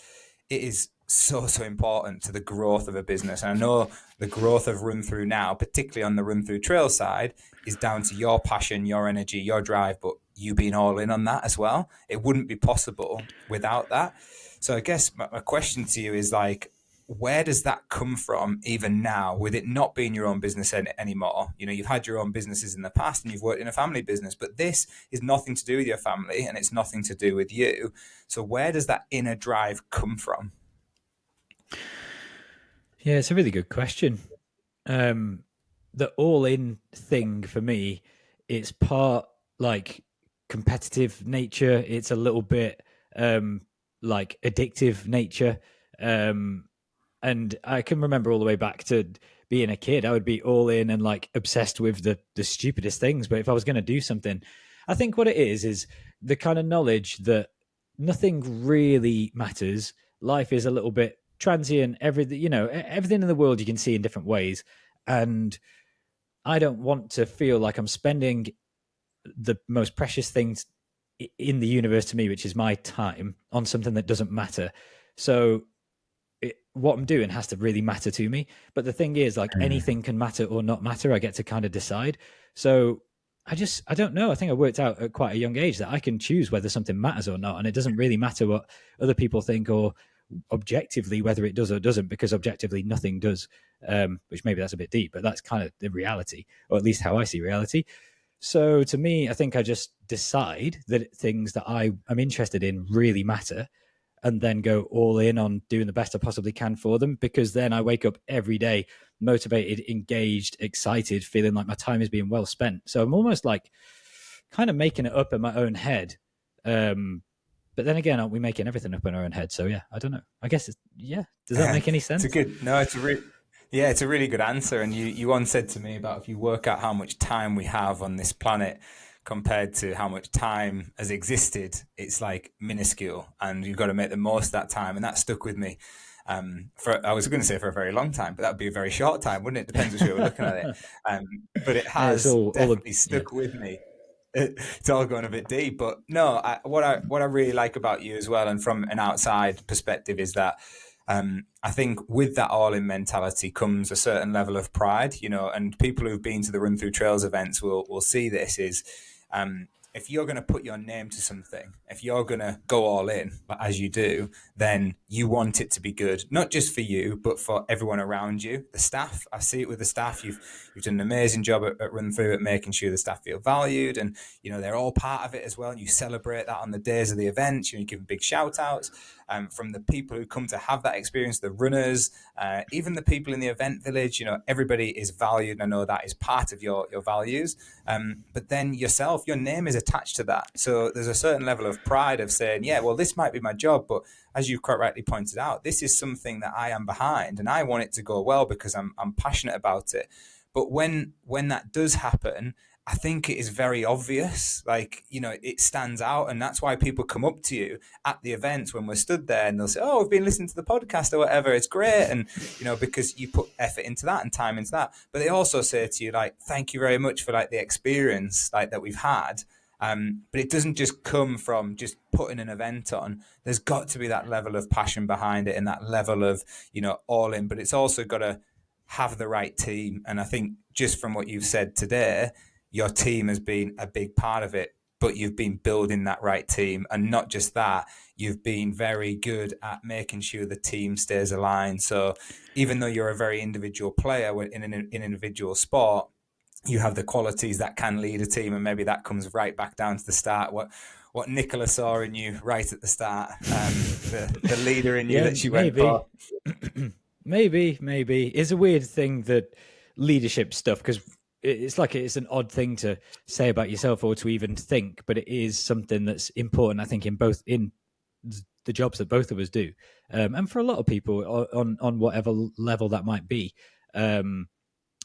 it is so important to the growth of a business. And I know the growth of RunThrough now, particularly on the RunThrough trail side, is down to your passion, your energy, your drive, but you being all in on that as well. It wouldn't be possible without that. So I guess my question to you is like, where does that come from even now with it not being your own business anymore? You know, you've had your own businesses in the past and you've worked in a family business, but this is nothing to do with your family and it's nothing to do with you. So where does that inner drive come from?
Yeah, it's a really good question. The all-in thing for me, it's part like competitive nature. It's a little bit like addictive nature. And I can remember all the way back to being a kid, I would be all in and like obsessed with the stupidest things. But if I was going to do something, I think what it is the kind of knowledge that nothing really matters. Life is a little bit transient. Everything, you know, everything in the world you can see in different ways. And I don't want to feel like I'm spending the most precious things in the universe to me, which is my time, on something that doesn't matter. So what I'm doing has to really matter to me. But the thing is, like, anything can matter or not matter. I get to kind of decide. So I don't know. I think I worked out at quite a young age that I can choose whether something matters or not. And it doesn't really matter what other people think or objectively whether it does or doesn't, because objectively nothing does, which maybe that's a bit deep, but that's kind of the reality, or at least how I see reality. So to me, I think I just decide that things that I am interested in really matter, and then go all in on doing the best I possibly can for them, because then I wake up every day motivated, engaged, excited, feeling like my time is being well spent. So I'm almost like kind of making it up in my own head. But then again, aren't we making everything up in our own head? So yeah, I don't know. I guess yeah. Does that make any sense?
It's a really good answer. And you once said to me about if you work out how much time we have on this planet compared to how much time has existed, it's like minuscule, and you've got to make the most of that time. And that stuck with me. I was going to say for a very long time, but that would be a very short time, wouldn't it? Depends which way we're looking at it. But it has definitely stuck with me. It's all going a bit deep, but no. What I really like about you as well, and from an outside perspective, is that I think with that all-in mentality comes a certain level of pride, you know. And people who've been to the RunThrough Trails events will see this is if you're going to put your name to something, if you're going to go all in, as you do, then you want it to be good, not just for you, but for everyone around you. The staff, I see it with the staff. You've done an amazing job at RunThrough at making sure the staff feel valued, and they're all part of it as well. And you celebrate that on the days of the events. You give them big shout outs from the people who come to have that experience, the runners, even the people in the event village. Everybody is valued, and I know that is part of your values. But then yourself, your name is attached to that. So there's a certain level of pride of saying, yeah, well, this might be my job, but as you quite rightly pointed out, this is something that I am behind and I want it to go well because I'm passionate about it. But when that does happen, I think it is very obvious, it stands out. And that's why people come up to you at the events when we're stood there and they'll say, oh, I've been listening to the podcast or whatever. It's great. And, because you put effort into that and time into that. But they also say to you, thank you very much for the experience that we've had. But it doesn't just come from just putting an event on. There's got to be that level of passion behind it and that level of, all in. But it's also got to have the right team. And I think just from what you've said today, your team has been a big part of it, but you've been building that right team. And not just that, you've been very good at making sure the team stays aligned. So even though you're a very individual player in an individual sport, you have the qualities that can lead a team. And maybe that comes right back down to the start. What Nicola saw in you right at the start, the leader in you that she went for.
Maybe. It's a weird thing, that leadership stuff, because it's an odd thing to say about yourself or to even think, but it is something that's important, I think, in the jobs that both of us do, and for a lot of people on whatever level that might be. And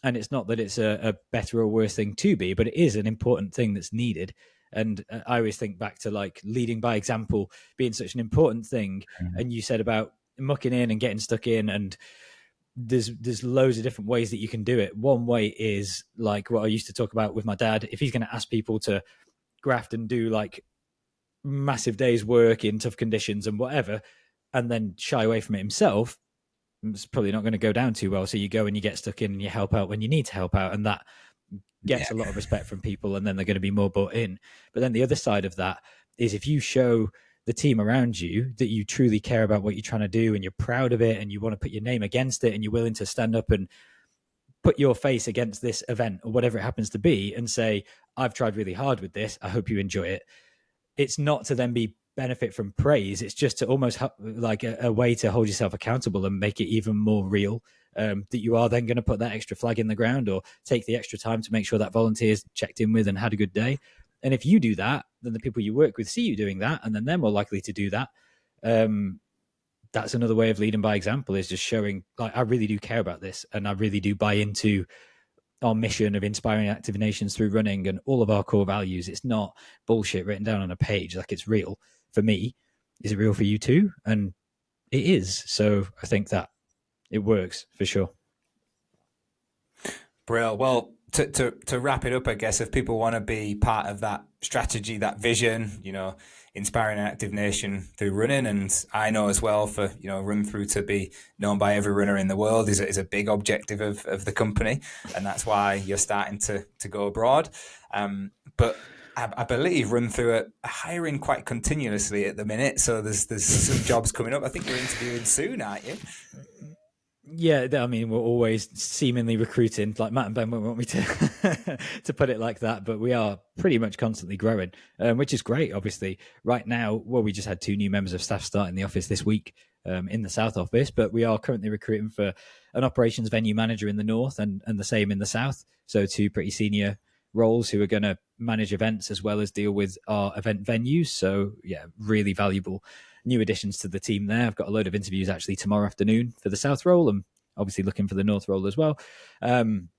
it's not that it's a better or worse thing to be, but it is an important thing that's needed. And I always think back to leading by example being such an important thing. Mm-hmm. And you said about mucking in and getting stuck in, and there's loads of different ways that you can do it. One way is what I used to talk about with my dad. If he's going to ask people to graft and do massive days work in tough conditions and whatever, and then shy away from it himself, it's probably not going to go down too well. So you go and you get stuck in and you help out when you need to help out, and that gets a lot of respect from people, and then they're going to be more bought in. But then the other side of that is, if you show the team around you that you truly care about what you're trying to do and you're proud of it and you want to put your name against it and you're willing to stand up and put your face against this event or whatever it happens to be and say, I've tried really hard with this, I hope you enjoy it. It's not to then be benefit from praise. It's just to almost a way to hold yourself accountable and make it even more real, that you are then going to put that extra flag in the ground or take the extra time to make sure that volunteers checked in with and had a good day. And if you do that, then the people you work with see you doing that, and then they're more likely to do that. That's another way of leading by example, is just showing I really do care about this, and I really do buy into our mission of inspiring active nations through running and all of our core values. It's not bullshit written down on a page. It's real for me. Is it real for you too? And it is. So I think that it works for sure.
Brill. Well, to wrap it up, I guess, if people want to be part of that strategy, that vision, inspiring an active nation through running, and I know as well for RunThrough to be known by every runner in the world is a big objective of the company, and that's why you're starting to go abroad. But I believe RunThrough are hiring quite continuously at the minute, so there's some jobs coming up. I think you're interviewing soon, aren't you?
Yeah, I mean, we're always seemingly recruiting. Matt and Ben won't want me to to put it like that, but we are pretty much constantly growing, which is great. Obviously, right now, we just had 2 new members of staff start in the office this week, in the South office, but we are currently recruiting for an operations venue manager in the North and the same in the South. So 2 pretty senior roles who are going to manage events as well as deal with our event venues. So yeah, really valuable new additions to the team there. I've got a load of interviews actually tomorrow afternoon for the South role, and obviously looking for the North role as well. And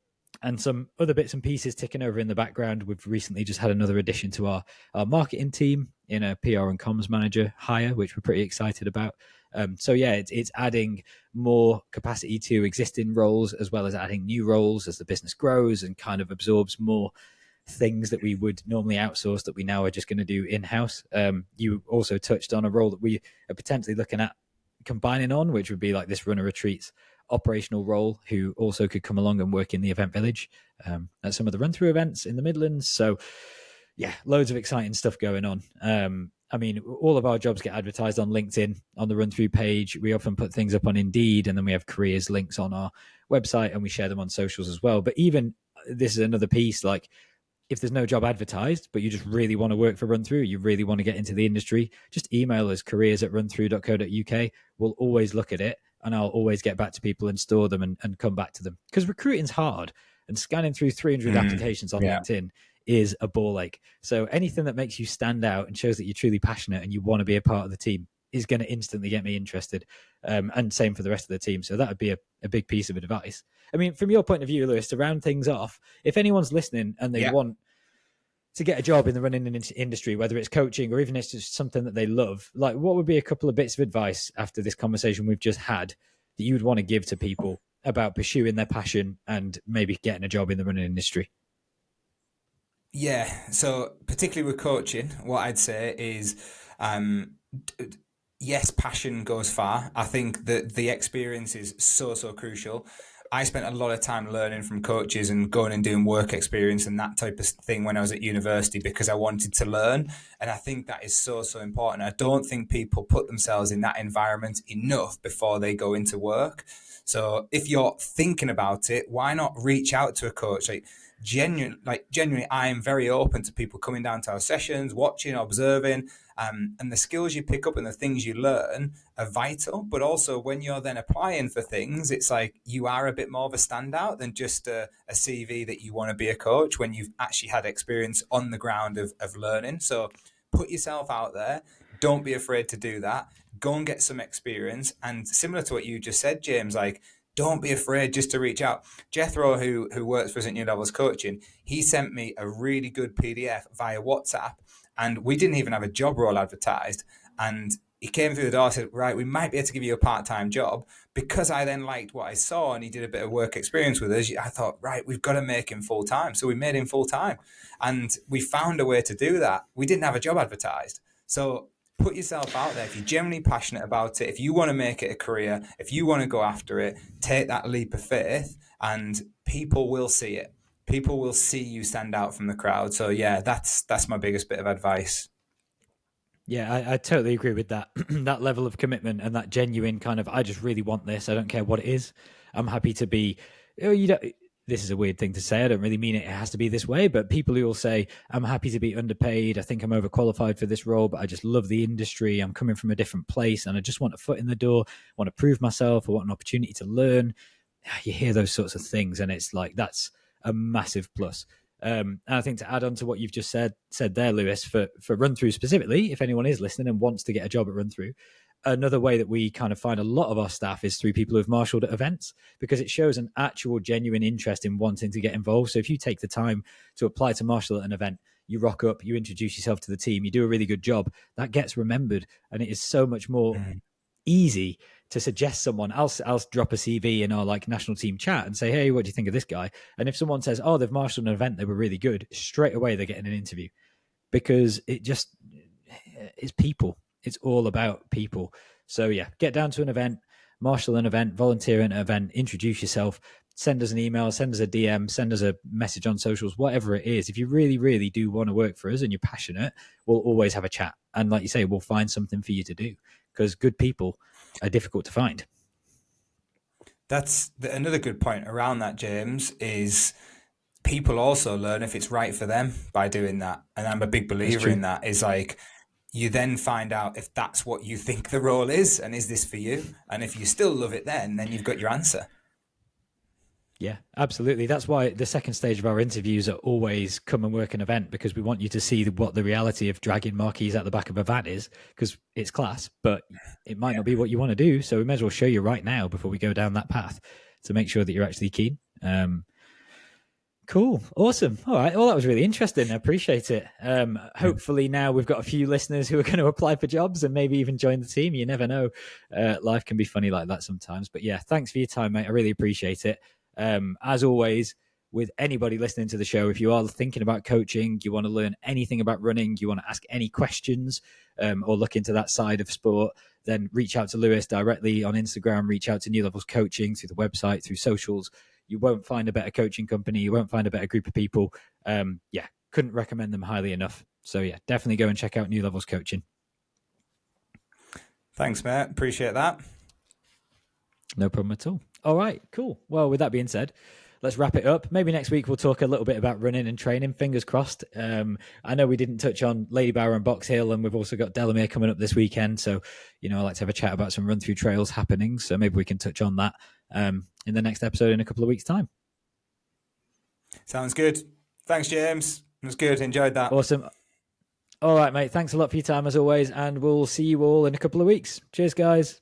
some other bits and pieces ticking over in the background. We've recently just had another addition to our marketing team in a PR and comms manager hire, which we're pretty excited about. So yeah, it's adding more capacity to existing roles as well as adding new roles as the business grows and kind of absorbs more things that we would normally outsource that we now are just going to do in-house. You also touched on a role that we are potentially looking at combining on, which would be this runner retreats operational role, who also could come along and work in the event village at some of the RunThrough events in the Midlands. So yeah, loads of exciting stuff going on. I mean, all of our jobs get advertised on LinkedIn on the RunThrough page. We often put things up on Indeed, and then we have careers links on our website, and we share them on socials as well. But even this is another piece, like if there's no job advertised, but you just really want to work for RunThrough, you really want to get into the industry, just email us careers@runthrough.co.uk. We'll always look at it, and I'll always get back to people and store them and come back to them, because recruiting's hard, and scanning through 300 applications on
Yeah.
LinkedIn is a ball ache. So anything that makes you stand out and shows that you're truly passionate and you want to be a part of the team is going to instantly get me interested. And same for the rest of the team. So that would be a big piece of advice. I mean, from your point of view, Lewis, to round things off, if anyone's listening and they
Yeah.
want to get a job in the running industry, whether it's coaching or even it's just something that they love, like what would be a couple of bits of advice after this conversation we've just had that you would want to give to people about pursuing their passion and maybe getting a job in the running industry?
Yeah, so particularly with coaching, what I'd say is, yes, passion goes far. I think that the experience is so crucial. I spent a lot of time learning from coaches and going and doing work experience and that type of thing when I was at university because I wanted to learn. And I think that is so important. I don't think people put themselves in that environment enough before they go into work. So if you're thinking about it, why not reach out to a coach? Genuinely, I am very open to people coming down to our sessions, watching, observing, and the skills you pick up and the things you learn are vital. But also, when you're then applying for things, it's like you are a bit more of a standout than just a CV that you want to be a coach when you've actually had experience on the ground of learning. So put yourself out there. Don't be afraid to do that. Go and get some experience. And similar to what you just said, James, like, don't be afraid just to reach out. Jethro, who works for us at New Levels Coaching, he sent me a really good PDF via WhatsApp, and we didn't even have a job role advertised. And he came through the door and said, right, we might be able to give you a part-time job. Because I then liked what I saw and he did a bit of work experience with us, I thought, right, we've got to make him full-time. So we made him full-time. And we found a way to do that. We didn't have a job advertised. So put yourself out there. If you're genuinely passionate about it, if you want to make it a career, if you want to go after it, take that leap of faith and people will see it. People will see you stand out from the crowd. So yeah, that's my biggest bit of advice.
Yeah, I totally agree with that. That level of commitment and that genuine kind of, I just really want this. I don't care what it is. I'm happy to be, you don't, this is a weird thing to say. I don't really mean it. It has to be this way. But people who will say, I'm happy to be underpaid. I think I'm overqualified for this role, but I just love the industry. I'm coming from a different place and I just want a foot in the door, want to prove myself. I want an opportunity to learn. You hear those sorts of things and it's like, that's a massive plus. And I think to add on to what you've just said there, Lewis, for RunThrough specifically, if anyone is listening and wants to get a job at RunThrough, another way that we kind of find a lot of our staff is through people who've marshaled at events, because it shows an actual genuine interest in wanting to get involved. So if you take the time to apply to marshal at an event, you rock up, you introduce yourself to the team, you do a really good job, that gets remembered. And it is so much more easy to suggest someone. I'll drop a CV in our like national team chat and say, hey, what do you think of this guy? And if someone says, oh, they've marshaled an event, they were really good, straight away they're getting an interview, because it just is people. It's all about people. So yeah, get down to an event, marshal an event, volunteer at an event, introduce yourself, send us an email, send us a DM, send us a message on socials, whatever it is. If you really, really do want to work for us and you're passionate, we'll always have a chat. And like you say, we'll find something for you to do, because good people are difficult to find.
That's another good point around that, James, is people also learn if it's right for them by doing that. And I'm a big believer in that. Is like, you then find out if that's what you think the role is and is this for you? And if you still love it, then you've got your answer.
Yeah, absolutely. That's why the second stage of our interviews are always come and work an event, because we want you to see what the reality of dragging marquees at the back of a van is, because it's class, but it might not be what you want to do. So we may as well show you right now before we go down that path to make sure that you're actually keen. Cool. Awesome. All right. Well, that was really interesting. I appreciate it. Hopefully now we've got a few listeners who are going to apply for jobs and maybe even join the team. You never know. Life can be funny like that sometimes. But yeah, thanks for your time, mate. I really appreciate it. As always, with anybody listening to the show, if you are thinking about coaching, you want to learn anything about running, you want to ask any questions or look into that side of sport, then reach out to Lewis directly on Instagram, reach out to New Levels Coaching through the website, through socials. You won't find a better coaching company. You won't find a better group of people. Yeah, couldn't recommend them highly enough. So yeah, definitely go and check out New Levels Coaching.
Thanks, mate. Appreciate that.
No problem at all. All right, cool. Well, with that being said, let's wrap it up. Maybe next week we'll talk a little bit about running and training. Fingers crossed. I know we didn't touch on Lady Bower and Box Hill, and we've also got Delamere coming up this weekend. So, I like to have a chat about some run-through trails happening. So maybe we can touch on that in the next episode in a couple of weeks' time.
Sounds good. Thanks, James. It was good. Enjoyed that.
Awesome. All right, mate. Thanks a lot for your time as always, and we'll see you all in a couple of weeks. Cheers, guys.